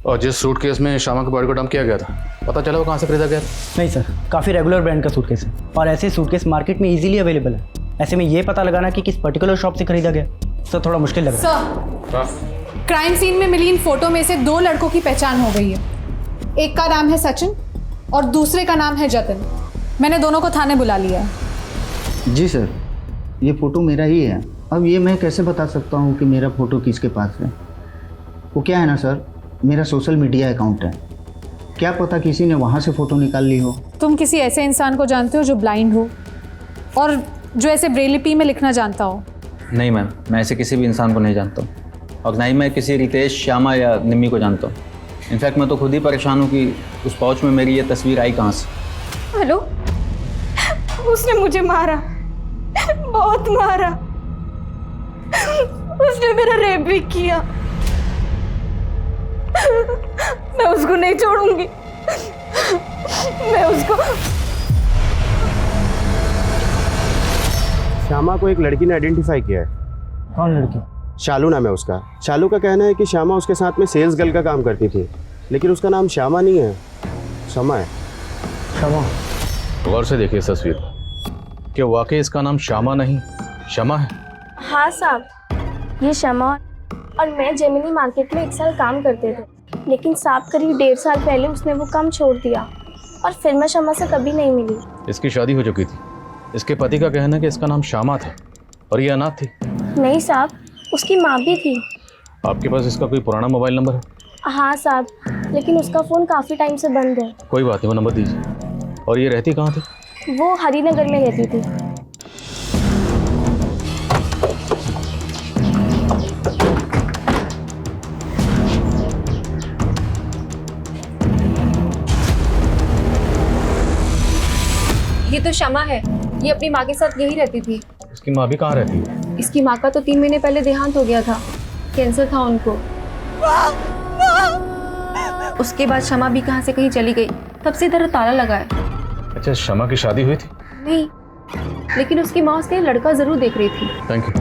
[SPEAKER 11] और जिस सूटकेस में श्यामा के बॉडी को डंप किया गया था, पता चला वो कहाँ से खरीदा गया?
[SPEAKER 4] नहीं सर, काफ़ी रेगुलर ब्रांड का सूटकेस है और ऐसे सूटकेस मार्केट में इजीली अवेलेबल है। ऐसे में ये पता लगाना कि किस पर्टिकुलर शॉप से खरीदा गया सर थोड़ा मुश्किल लग रहा है।
[SPEAKER 16] सर, क्राइम सीन में मिली इन फोटो में से 2 लड़कों की पहचान हो गई है। एक का नाम है सचिन और दूसरे का नाम है जतिन। मैंने दोनों को थाने बुला लिया है।
[SPEAKER 17] जी सर, ये फ़ोटो मेरा ही है। अब ये मैं कैसे बता सकता हूँ कि मेरा फ़ोटो किसके पास है? वो क्या है ना सर, मेरा सोशल मीडिया अकाउंट है, क्या पता किसी ने वहाँ से फ़ोटो निकाल ली हो।
[SPEAKER 16] तुम किसी ऐसे इंसान को जानते हो जो ब्लाइंड हो और जो ऐसे ब्रेल लिपि में लिखना जानता हो?
[SPEAKER 19] नहीं मैम, मैं ऐसे किसी भी इंसान को नहीं जानता और ना ही मैं किसी रितेश, श्यामा या निम्मी को जानता हूँ। इनफैक्ट मैं तो खुद ही परेशान हूँ कि उस पाउच में मेरी ये तस्वीर आई कहाँ से।
[SPEAKER 3] हेलो, उसने मुझे मारा, बहुत मारा। उसने मेरा रेप भी किया। मैं उसको नहीं छोड़ूंगी। मैं उसको
[SPEAKER 20] श्यामा को एक लड़की ने आइडेंटिफाई किया है।
[SPEAKER 4] कौन लड़की?
[SPEAKER 20] शालू नाम है उसका। शालू का कहना है कि श्यामा उसके साथ में सेल्स गर्ल का काम करती थी, लेकिन उसका नाम श्यामा नहीं है, शमा है।
[SPEAKER 4] शमा?
[SPEAKER 11] गौर से देखिए इस तस्वीर। क्या वाकई इसका नाम श्यामा नहीं शमा है?
[SPEAKER 21] हाँ साहब, ये शमा और मैं जेमिनी मार्केट में 1 साल काम करते थे, लेकिन साहब करीब 1.5 साल पहले उसने वो काम छोड़ दिया और फिर मैं शमा से कभी नहीं मिली।
[SPEAKER 11] इसकी शादी हो चुकी थी। इसके पति का कहना है कि इसका नाम श्यामा था और ये अनाथ थी।
[SPEAKER 21] नहीं साहब, उसकी माँ भी थी।
[SPEAKER 11] आपके पास इसका कोई पुराना मोबाइल नंबर है?
[SPEAKER 21] हाँ साहब, लेकिन उसका फ़ोन काफ़ी टाइम से बंद है।
[SPEAKER 11] कोई बात नहीं, वो नंबर दीजिए। और ये रहती कहाँ थी?
[SPEAKER 21] वो हरिनगर में रहती थी।
[SPEAKER 16] ये तो शमा है, ये अपनी माँ के साथ यही रहती थी।
[SPEAKER 11] इसकी माँ भी कहाँ रहती है?
[SPEAKER 16] इसकी माँ का तो 3 महीने पहले देहांत हो गया था, कैंसर था उनको। उसके बाद शमा भी कहाँ से कहीं चली गई, तब से इधर ताला लगा है।
[SPEAKER 11] अच्छा, शमा की शादी हुई थी?
[SPEAKER 16] नहीं, लेकिन उसकी माँ उसके लड़का जरूर देख रही थी।
[SPEAKER 11] Thank you.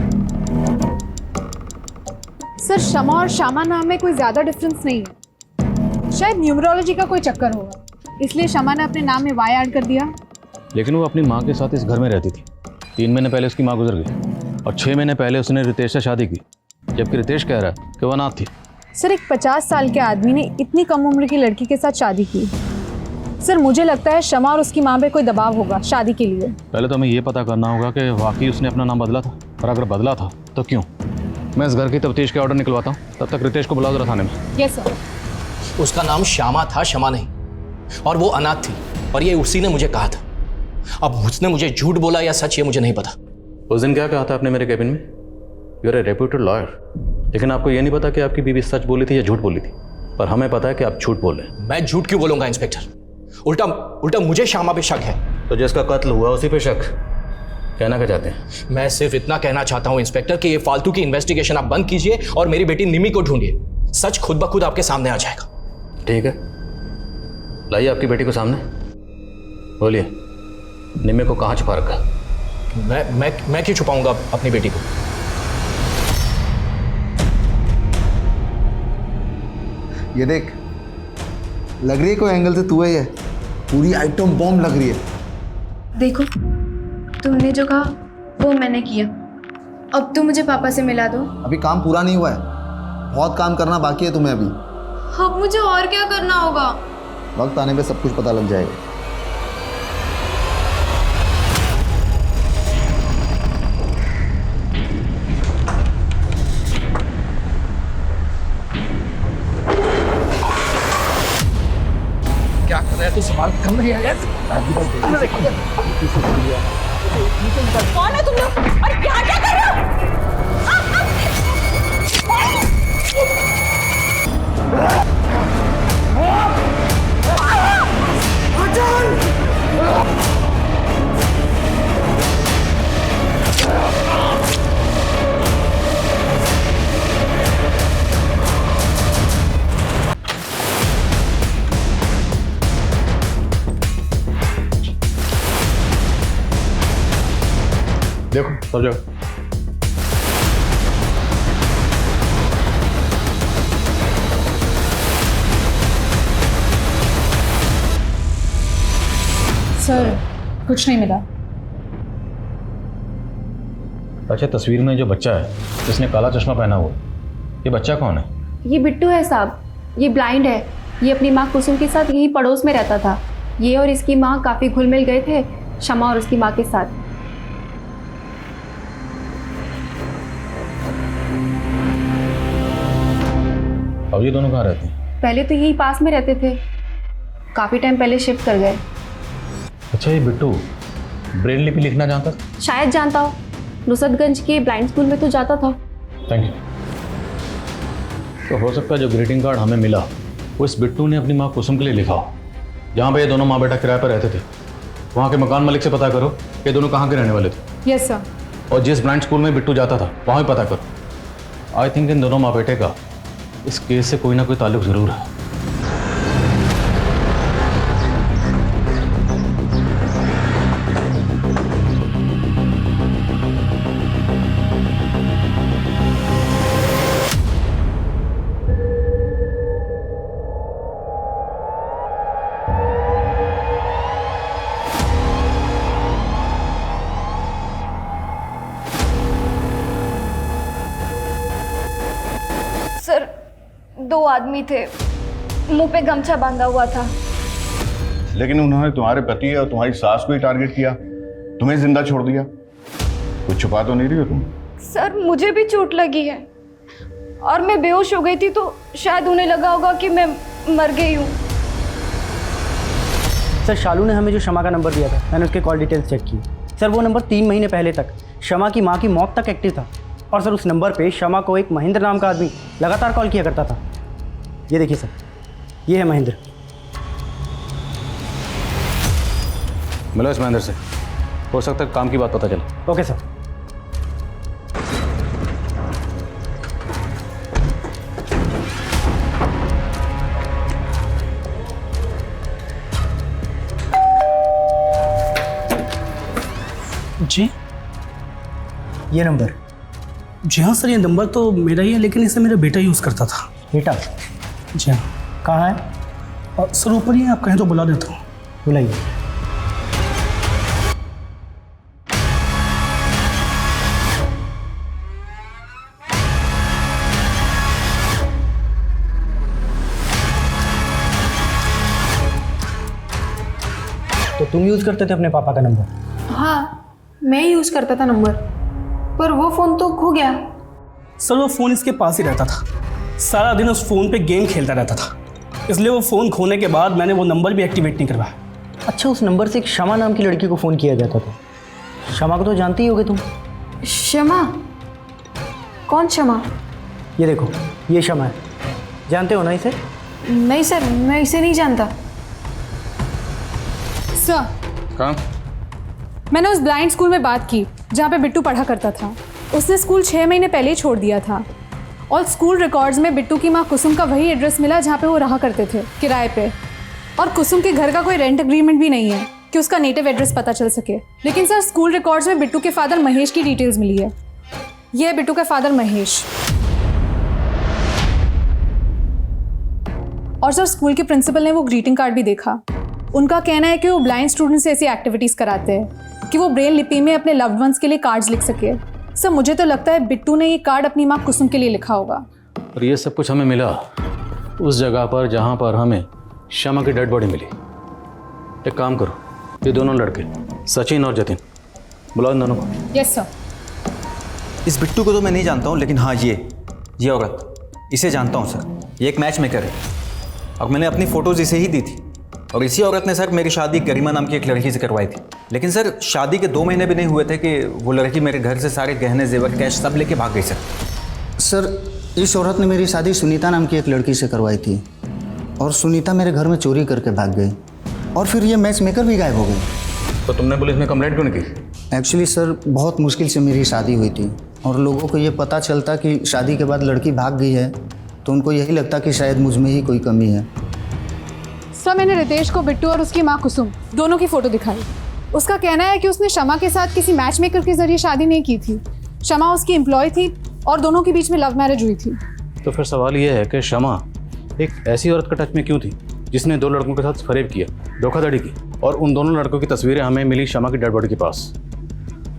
[SPEAKER 16] सर, शमा और श्यामा नाम में कोई ज्यादा डिफरेंस नहीं है, शायद न्यूमरोलॉजी का कोई चक्कर होगा, इसलिए शमा ने अपने नाम में वाई ऐड कर दिया।
[SPEAKER 11] लेकिन वो अपनी माँ के साथ इस घर में रहती थी। 3 महीने पहले उसकी माँ गुजर गई और 6 महीने पहले उसने रितेश से शादी की, जबकि रितेश कह रहा है कि वो अनाथ थी।
[SPEAKER 16] सर, एक 50 साल के आदमी ने इतनी कम उम्र की लड़की के साथ शादी की। सर, मुझे लगता है शमा और उसकी माँ पे कोई दबाव होगा शादी के लिए।
[SPEAKER 11] पहले तो हमें ये पता करना होगा कि वाकई उसने अपना नाम बदला था, और अगर बदला था तो क्यों। मैं इस घर की तफ्तीश के ऑर्डर निकलवाता हूँ, तब तक रितेश को बुलाओ जरा थाने में।
[SPEAKER 16] Yes sir.
[SPEAKER 6] उसका नाम श्यामा था, शमा नहीं, और वो अनाथ थी, और ये उसी ने मुझे कहा था। अब उसने मुझे झूठ बोला या सच, ये मुझे नहीं पता।
[SPEAKER 11] उस दिन क्या कहा था आपने मेरे कैबिन में? You are a reputed lawyer, लेकिन आपको ये नहीं पता कि आपकी बीवी सच बोली थी या झूठ बोली थी। पर हमें पता है कि आप झूठ बोल रहे हैं।
[SPEAKER 6] मैं झूठ क्यों बोलूंगा इंस्पेक्टर? उल्टा मुझे श्यामा पे शक है।
[SPEAKER 11] तो जिसका कत्ल हुआ उसी पे शक? कहना क्या चाहते हैं?
[SPEAKER 6] मैं सिर्फ इतना कहना चाहता हूं इंस्पेक्टर कि ये फालतू की इन्वेस्टिगेशन आप बंद कीजिए और मेरी बेटी निमी को ढूंढिए। सच खुद ब खुद आपके सामने आ जाएगा।
[SPEAKER 11] ठीक है, लाइए आपकी बेटी को सामने, बोलिए निम्मे को कहाँ छुपा रखा?
[SPEAKER 6] मैं क्यों छुपाऊंगा अपनी बेटी को?
[SPEAKER 22] ये देख, लग रही है कोई एंगल से तू ही है। पूरी आइटम बॉम्ब लग रही है।
[SPEAKER 3] देखो, तुमने जो कहा वो मैंने किया। अब तुम मुझे पापा से मिला दो।
[SPEAKER 22] अभी काम पूरा नहीं हुआ है, बहुत काम करना बाकी है तुम्हें अभी।
[SPEAKER 3] अब मुझे और क्या करना होगा?
[SPEAKER 22] वक्त आने पे सब कुछ पता लग जाएगा।
[SPEAKER 6] क्या कर रहा है तू? सवाल कम नहीं आया।
[SPEAKER 8] कौन है तुम लोग और यहाँ क्या कर रहे हो?
[SPEAKER 11] देखो सब जगह।
[SPEAKER 16] सर, कुछ नहीं मिला।
[SPEAKER 11] अच्छा, तस्वीर में जो बच्चा है जिसने काला चश्मा पहना हुआ, ये बच्चा कौन है?
[SPEAKER 16] ये बिट्टू है साहब, ये ब्लाइंड है। ये अपनी माँ कुसुम के साथ यही पड़ोस में रहता था। ये और इसकी माँ काफ़ी घुल मिल गए थे शमा और उसकी माँ के साथ।
[SPEAKER 11] अब ये दोनों कहाँ रहते हैं?
[SPEAKER 16] पहले तो यही पास में रहते थे, काफ़ी टाइम पहले शिफ्ट कर गए।
[SPEAKER 11] अच्छा, ये बिट्टू ब्रेल लिपि लिखना जानता था?
[SPEAKER 16] शायद जानता हो, नुसरतगंज के ब्लाइंड स्कूल में तो जाता था।
[SPEAKER 11] Thank you. तो हो सकता है जो ग्रीटिंग कार्ड हमें मिला वो इस बिट्टू ने अपनी माँ कुसुम के लिए लिखा हो। जहाँ पे ये दोनों माँ बेटा किराए पर रहते थे, वहाँ के मकान मालिक से पता करो ये दोनों कहाँ के रहने वाले थे।
[SPEAKER 16] Yes sir.
[SPEAKER 11] और जिस ब्लाइंड स्कूल में बिट्टू जाता था वहाँ भी पता करो। आई थिंक इन दोनों माँ बेटे का इस केस से कोई ना कोई ताल्लुक जरूर है।
[SPEAKER 21] सर 2 आदमी थे, मुंह पे गमछा बांधा हुआ था।
[SPEAKER 5] लेकिन उन्होंने तुम्हारे पति और तुम्हारी सास को ही टारगेट किया, तुम्हें जिंदा छोड़ दिया। कुछ छुपा तो नहीं रही हो तुम?
[SPEAKER 21] सर मुझे भी चोट लगी है और मैं बेहोश हो गई थी, तो शायद उन्हें लगा होगा कि मैं मर गई हूँ।
[SPEAKER 4] सर शालू ने हमें जो शमा का नंबर दिया था, मैंने उसके कॉल डिटेल्स चेक की। सर वो नंबर 3 महीने पहले तक शमा की माँ की मौत तक एक्टिव था और सर उस नंबर पे शमा को एक महेंद्र नाम का आदमी लगातार कॉल किया करता था। ये देखिए सर, ये है महेंद्र।
[SPEAKER 11] मिलो इस महेंद्र से, हो सकता है काम की बात पता चले।
[SPEAKER 4] Okay sir.
[SPEAKER 14] जी
[SPEAKER 4] ये नंबर?
[SPEAKER 14] जी हाँ सर, ये नंबर तो मेरा ही है, लेकिन इसे मेरा बेटा यूज़ करता था।
[SPEAKER 4] बेटा?
[SPEAKER 14] जी हाँ।
[SPEAKER 4] कहाँ है?
[SPEAKER 14] और सर ऊपर ही, आप कहें तो बुला देता हूँ।
[SPEAKER 4] बुलाइए। तो तुम यूज़ करते थे अपने पापा का नंबर?
[SPEAKER 16] हाँ, मैं यूज़ करता था नंबर, पर वो फ़ोन तो खो गया।
[SPEAKER 14] सर वो फ़ोन इसके पास ही रहता था, सारा दिन उस फ़ोन पे गेम खेलता रहता था, इसलिए वो फ़ोन खोने के बाद मैंने वो नंबर भी एक्टिवेट नहीं करवाया।
[SPEAKER 4] अच्छा, उस नंबर से एक शमा नाम की लड़की को फ़ोन किया जाता था। शमा को तो जानती ही होगे तुम।
[SPEAKER 16] शमा? कौन शमा?
[SPEAKER 4] ये देखो, ये शमा है, जानते हो ना इसे?
[SPEAKER 16] नहीं सर, मैं इसे नहीं जानता। सर
[SPEAKER 11] कहाँ?
[SPEAKER 16] मैंने उस ब्लाइंड स्कूल में बात की जहाँ पे बिट्टू पढ़ा करता था। उसने स्कूल 6 महीने पहले ही छोड़ दिया था और स्कूल रिकॉर्ड्स में बिट्टू की माँ कुसुम का वही एड्रेस मिला जहाँ पे वो रहा करते थे, किराए पे। और कुसुम के घर का कोई रेंट एग्रीमेंट भी नहीं है कि उसका नेटिव एड्रेस पता चल सके। लेकिन सर स्कूल रिकॉर्ड्स में बिट्टू के फादर महेश की डिटेल्स मिली है। ये है बिट्टू का फादर महेश। और सर स्कूल के प्रिंसिपल ने वो ग्रीटिंग कार्ड भी देखा। उनका कहना है कि वो ब्लाइंड स्टूडेंट्स से ऐसी एक्टिविटीज़ कराते हैं कि वो ब्रेल लिपि में अपने लव्ड वंस के लिए कार्ड्स लिख सके। सर मुझे तो लगता है बिट्टू ने ये कार्ड अपनी माँ कुसुम के लिए लिखा होगा।
[SPEAKER 11] और ये सब कुछ हमें मिला उस जगह पर जहाँ पर हमें शमा की डेड बॉडी मिली। एक काम करो, ये दोनों लड़के सचिन और जतिन, बुलाओ इन दोनों को।
[SPEAKER 16] Yes sir.
[SPEAKER 12] इस बिट्टू को तो मैं नहीं जानता हूँ, लेकिन हाँ ये औरत, इसे जानता हूँ सर। ये एक मैच मेकर है और मैंने अपनी फ़ोटोज़ इसे ही दी थी। और इसी औरत ने सर मेरी शादी गरिमा नाम की एक लड़की से करवाई थी। लेकिन सर शादी के 2 महीने भी नहीं हुए थे कि वो लड़की मेरे घर से सारे गहने जेवर कैश सब लेके भाग गई
[SPEAKER 17] सर इस औरत ने मेरी शादी सुनीता नाम की एक लड़की से करवाई थी और सुनीता मेरे घर में चोरी करके भाग गई और फिर ये मैच मेकर भी गायब हो गई।
[SPEAKER 11] तो तुमने पुलिस में कंप्लेंट क्यों नहीं की?
[SPEAKER 17] एक्चुअली सर बहुत मुश्किल से मेरी शादी हुई थी और लोगों को ये पता चलता कि शादी के बाद लड़की भाग गई है तो उनको यही लगता कि शायद मुझ में ही कोई कमी है।
[SPEAKER 16] सर मैंने रितेश को बिट्टू और उसकी माँ कुसुम दोनों की फ़ोटो दिखाई। उसका कहना है कि उसने शमा के साथ किसी मैच मेकर के जरिए शादी नहीं की थी। शमा उसकी एम्प्लॉय थी और दोनों के बीच में लव मैरिज हुई थी।
[SPEAKER 11] तो फिर सवाल ये है कि शमा एक ऐसी औरत का टच में क्यों थी जिसने 2 लड़कों के साथ फरेब किया, धोखाधड़ी की, और उन दोनों लड़कों की तस्वीरें हमें मिली शमा की डेड बॉडी के पास।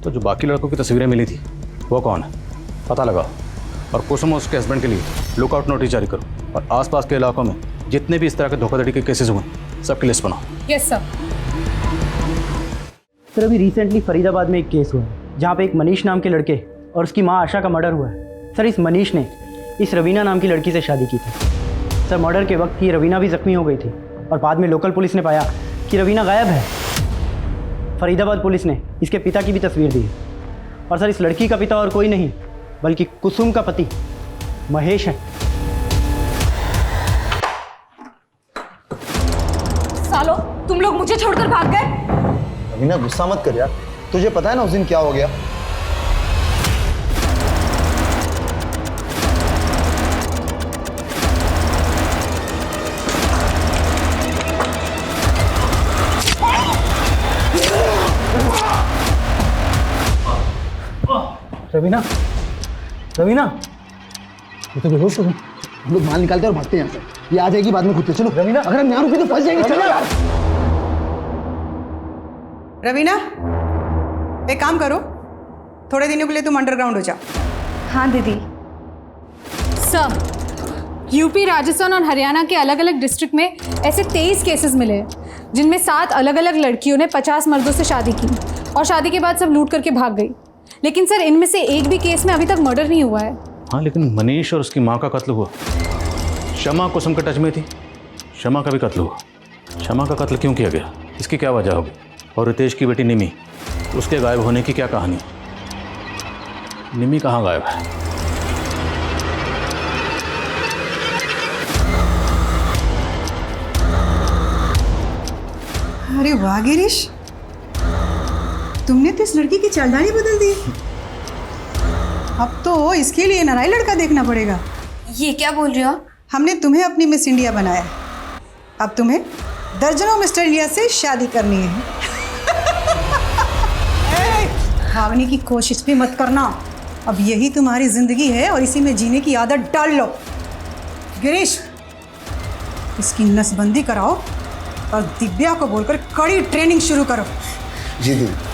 [SPEAKER 11] तो जो बाकी लड़कों की तस्वीरें मिली थी वो कौन है, पता लगाओ और कुसुम और उसके हस्बैंड के लिए लुकआउट नोटिस जारी करो और आसपास के इलाकों में जितने भी इस तरह के धोखाधड़ी के केसेस हुए सबकी लिस्ट बनाओ।
[SPEAKER 16] Yes sir.
[SPEAKER 4] सर अभी रिसेंटली फरीदाबाद में एक केस हुआ है जहाँ पे एक मनीष नाम के लड़के और उसकी माँ आशा का मर्डर हुआ है। सर इस मनीष ने इस रवीना नाम की लड़की से शादी की थी। सर मर्डर के वक्त ये रवीना भी जख्मी हो गई थी और बाद में लोकल पुलिस ने पाया कि रवीना गायब है। फरीदाबाद पुलिस ने इसके पिता की भी तस्वीर दी और सर इस लड़की का पिता और कोई नहीं बल्कि कुसुम का पति महेश है।
[SPEAKER 21] सालो तुम लोग मुझे छोड़कर भाग गए।
[SPEAKER 22] रवीना गुस्सा मत कर यार, तुझे पता है ना उस दिन क्या हो गया।
[SPEAKER 14] रवीना, रवीना, ये तो बेहोश हो गई।
[SPEAKER 22] हम लोग माल निकालते हैं और भागते हैं यहाँ से। ये आ जाएगी बाद में खुद से। चलो रवीना, अगर हम यहाँ रुके तो फंस जाएंगे। चलो यार।
[SPEAKER 10] रवीना, एक काम करो, थोड़े दिनों के लिए तुम अंडरग्राउंड हो जाओ।
[SPEAKER 16] हाँ दीदी। सर, यूपी, राजस्थान और हरियाणा के अलग अलग डिस्ट्रिक्ट में ऐसे 23 केसेस मिले हैं, जिनमें 7 अलग अलग लड़कियों ने 50 मर्दों से शादी की और शादी के बाद सब लूट करके भाग गई। लेकिन सर, इनमें से एक भी केस में अभी तक मर्डर नहीं हुआ है।
[SPEAKER 11] हाँ, लेकिन मनीष और उसकी माँ का कत्ल हुआ। शमा कुसुम के टच में थी, शमा का भी कत्ल हुआ। शमा का कत्ल क्यों किया गया, इसकी क्या वजह होगी? और रितेश की बेटी निमी, उसके गायब होने की क्या कहानी? निमी कहाँ गायब है?
[SPEAKER 10] अरे वाह गिरीश, तुमने तो इस लड़की की चालदानी बदल दी। अब तो इसके लिए नया लड़का देखना पड़ेगा।
[SPEAKER 3] ये क्या बोल रहे हो?
[SPEAKER 10] हमने तुम्हें अपनी मिस इंडिया बनाया, अब तुम्हें दर्जनों मिस्टर इंडिया से शादी करनी है। भागने की कोशिश भी मत करना, अब यही तुम्हारी जिंदगी है और इसी में जीने की आदत डाल लो। गिरीश, इसकी नसबंदी कराओ और दिव्या को बोलकर कड़ी ट्रेनिंग शुरू करो।
[SPEAKER 22] जी दीदी।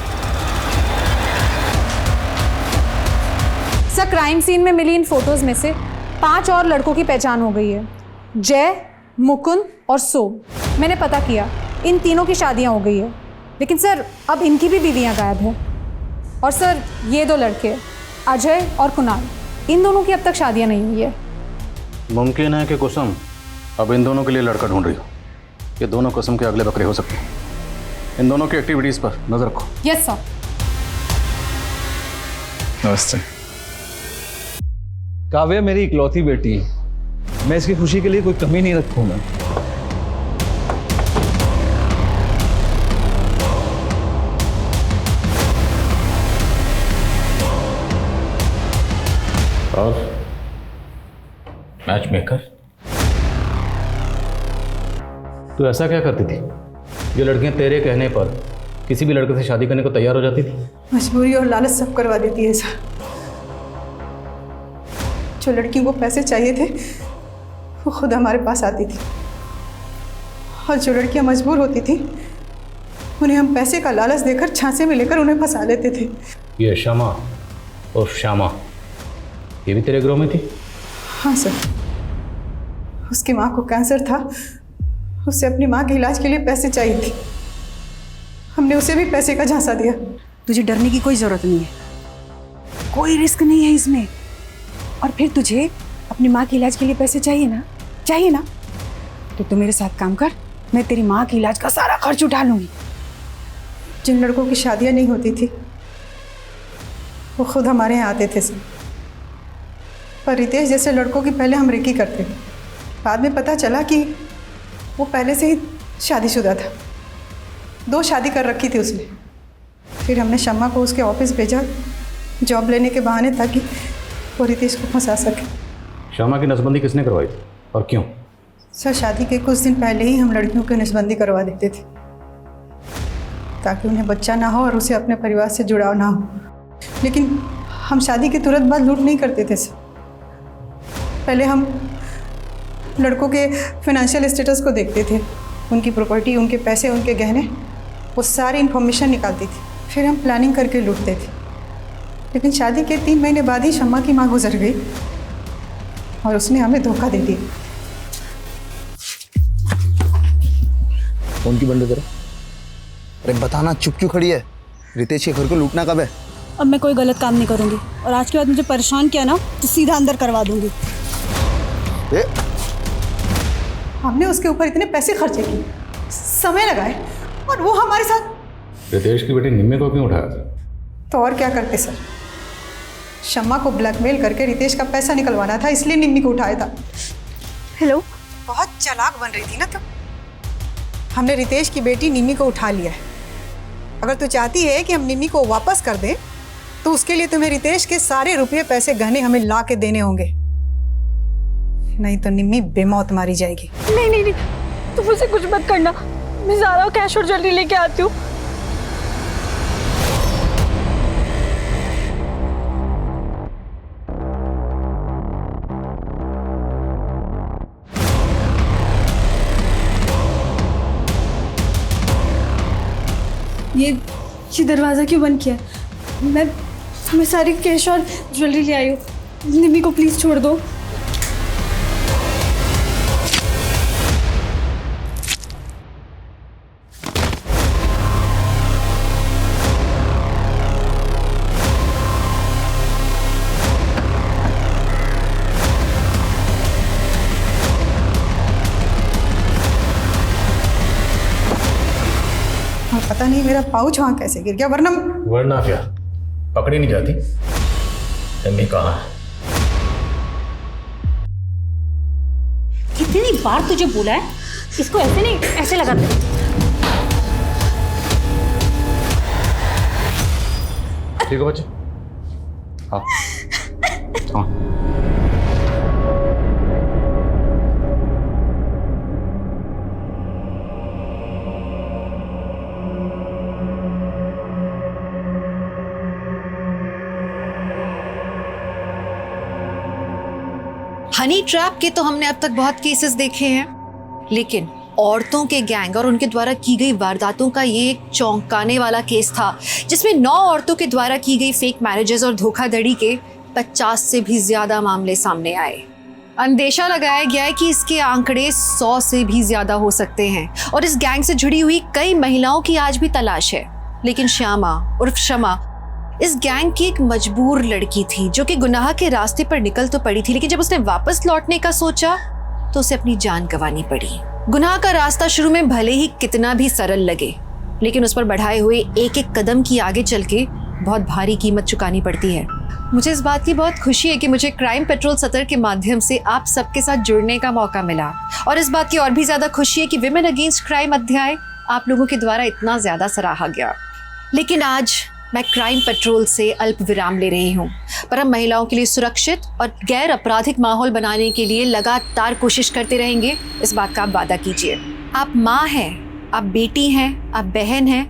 [SPEAKER 16] सर, क्राइम सीन में मिली इन फोटोज में से 5 और लड़कों की पहचान हो गई है। जय, मुकुंद और सोम। मैंने पता किया, इन तीनों की शादियां हो गई है, लेकिन सर अब इनकी भी बीवियां गायब हैं। और सर, ये 2 लड़के अजय और कुणाल, इन दोनों की अब तक शादियां नहीं हुई है।
[SPEAKER 11] मुमकिन है कि कुसुम अब इन दोनों के लिए लड़का ढूंढ रही हो। ये दोनों कुसुम के अगले बकरे हो सकते हैं। इन दोनों की एक्टिविटीज़ पर नजर रखो।
[SPEAKER 16] Yes sir.
[SPEAKER 22] नमस्ते।
[SPEAKER 15] काव्या मेरी इकलौती बेटी है, मैं इसकी खुशी के लिए कोई कमी नहीं रखूंगा।
[SPEAKER 11] और मैच मेकर, तू ऐसा क्या करती थी? जो लड़कियां तेरे कहने पर किसी भी लड़के से शादी करने को तैयार हो जाती थी?
[SPEAKER 10] मजबूरी और लालच सब करवा देती है सर। जो लड़कियों को पैसे चाहिए थे वो खुद हमारे पास आती थी, और जो लड़कियां मजबूर होती थी उन्हें हम पैसे का लालच देकर झांसे में लेकर उन्हें फंसा लेते थे।
[SPEAKER 11] ये शमा और श्यामा, ये भी तेरे ग्रोह में थी?
[SPEAKER 10] हाँ सर, उसकी माँ को कैंसर था, उसे अपनी माँ के इलाज के लिए पैसे चाहिए थे। हमने उसे भी पैसे का झांसा दिया। तुझे डरने की कोई ज़रूरत नहीं है, कोई रिस्क नहीं है इसमें। और फिर तुझे अपनी माँ के इलाज के लिए पैसे चाहिए ना, चाहिए ना, तो तू मेरे साथ काम कर, मैं तेरी माँ के इलाज का सारा खर्च उठा लूँगी। जिन लड़कों की शादियाँ नहीं होती थी वो खुद हमारे यहाँ आते थे सर। पर रितेश जैसे लड़कों की पहले हम रेकी करते थे, बाद में पता चला कि वो पहले से ही शादीशुदा था, 2 शादी कर रखी थी उसने। फिर हमने शम्मा को उसके ऑफिस भेजा जॉब लेने के बहाने, ताकि वो रितेश को फंसा सके।
[SPEAKER 11] शमा की नसबंदी किसने करवाई थी और क्यों?
[SPEAKER 10] सर, शादी के कुछ दिन पहले ही हम लड़कियों की नसबंदी करवा देते थे, ताकि उन्हें बच्चा ना हो और उसे अपने परिवार से जुड़ाव ना हो। लेकिन हम शादी के तुरंत बाद लूट नहीं करते थे सर। पहले हम लड़कों के फाइनेंशियल स्टेटस को देखते थे, उनकी प्रॉपर्टी, उनके पैसे, उनके गहने, वो सारी इन्फॉर्मेशन निकालती थी। फिर हम प्लानिंग करके लूटते थे। लेकिन शादी के 3 महीने बाद ही शम्मा की माँ गुजर गई और उसने हमें धोखा दे दिया।
[SPEAKER 22] कौन की बंद करो? अरे बताना, चुप क्यों खड़ी है? रितेश के घर को लूटना कब है?
[SPEAKER 3] अब मैं कोई गलत काम नहीं करूँगी, और आज के बाद मुझे परेशान किया ना तो सीधा अंदर करवा दूँगी।
[SPEAKER 10] हमने उसके ऊपर इतने पैसे खर्चे किए, समय लगाए, और वो हमारे साथ।
[SPEAKER 11] रितेश की बेटी निम्मी को क्यों उठाया था?
[SPEAKER 10] तो और क्या करते सर, शम्मा को ब्लैकमेल करके रितेश का पैसा निकलवाना था, इसलिए निम्मी को उठाया था। हेलो, बहुत चालाक बन रही थी ना तुम। हमने रितेश की बेटी निम्मी को उठा लिया है। अगर तू चाहती है कि हम निम्मी को वापस कर दें, तो उसके लिए तुम्हें रितेश के सारे रुपये, पैसे, गहने हमें ला के देने होंगे, नहीं तो निम्मी बेमौत मारी जाएगी।
[SPEAKER 3] नहीं नहीं नहीं, तुम मुझसे कुछ मत करना, मैं ज़्यादा कैश और जल्दी लेके आती हूँ। ये दरवाज़ा क्यों बंद किया? मैं सारी कैश और ज्वेलरी ले आई हूँ। निमी को प्लीज़ छोड़ दो।
[SPEAKER 10] पता नहीं मेरा पाउच वहाँ कैसे गिर गया,
[SPEAKER 11] वरना क्या पकड़ी नहीं जाती? निम्मी कहाँ है?
[SPEAKER 18] कितनी बार तुझे बोला है इसको ऐसे नहीं, ऐसे लगाते।
[SPEAKER 11] ठीक हो बच्चे? हाँ हाँ।
[SPEAKER 2] हनी ट्रैप के तो हमने अब तक बहुत केसेस देखे हैं, लेकिन औरतों के गैंग और उनके द्वारा की गई वारदातों का ये एक चौंकाने वाला केस था, जिसमें 9 औरतों के द्वारा की गई फेक मैरिजेस और धोखाधड़ी के 50 से भी ज्यादा मामले सामने आए। अंदेशा लगाया गया है कि इसके आंकड़े 100 से भी ज्यादा हो सकते हैं और इस गैंग से जुड़ी हुई कई महिलाओं की आज भी तलाश है। लेकिन श्यामा उर्फ शमा इस गैंग की एक मजबूर लड़की थी जो कि गुनाह के रास्ते पर निकल तो पड़ी थी, लेकिन जब उसने वापस लौटने का सोचा तो उसे अपनी जान गंवानी पड़ी। गुनाह का रास्ता शुरू में भले ही कितना भी सरल लगे, लेकिन उस पर बढ़ाए हुए एक एक कदम की आगे चल के बहुत भारी कीमत चुकानी पड़ती है। मुझे इस बात की बहुत खुशी है कि मुझे क्राइम पेट्रोल सतर्क के माध्यम से आप सबके साथ जुड़ने का मौका मिला, और इस बात की और भी ज्यादा खुशी है कि विमेन अगेंस्ट क्राइम अध्याय आप लोगों के द्वारा इतना ज्यादा सराहा गया। लेकिन आज मैं क्राइम पेट्रोल से अल्प विराम ले रही हूँ, पर हम महिलाओं के लिए सुरक्षित और गैर आपराधिक माहौल बनाने के लिए लगातार कोशिश करते रहेंगे। इस बात का आप वादा कीजिए। आप माँ हैं, आप बेटी हैं, आप बहन हैं,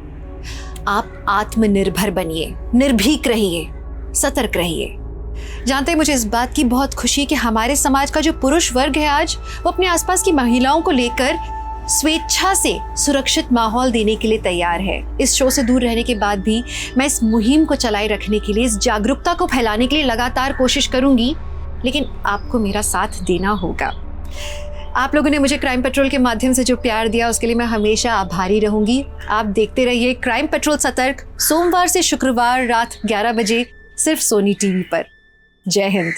[SPEAKER 2] आप आत्मनिर्भर बनिए, निर्भीक रहिए, सतर्क रहिए। जानते हैं, मुझे इस बात की बहुत खुशी है कि हमारे समाज का जो पुरुष वर्ग है आज वो अपने आसपास की महिलाओं को लेकर स्वेच्छा से सुरक्षित माहौल देने के लिए तैयार है। इस शो से दूर रहने के बाद भी मैं इस मुहिम को चलाए रखने के लिए, इस जागरूकता को फैलाने के लिए लगातार कोशिश करूंगी, लेकिन आपको मेरा साथ देना होगा। आप लोगों ने मुझे क्राइम पेट्रोल के माध्यम से जो प्यार दिया उसके लिए मैं हमेशा आभारी रहूंगी। आप देखते रहिए क्राइम पेट्रोल सतर्क, सोमवार से शुक्रवार रात 11 बजे सिर्फ सोनी टीवी पर। जय हिंद।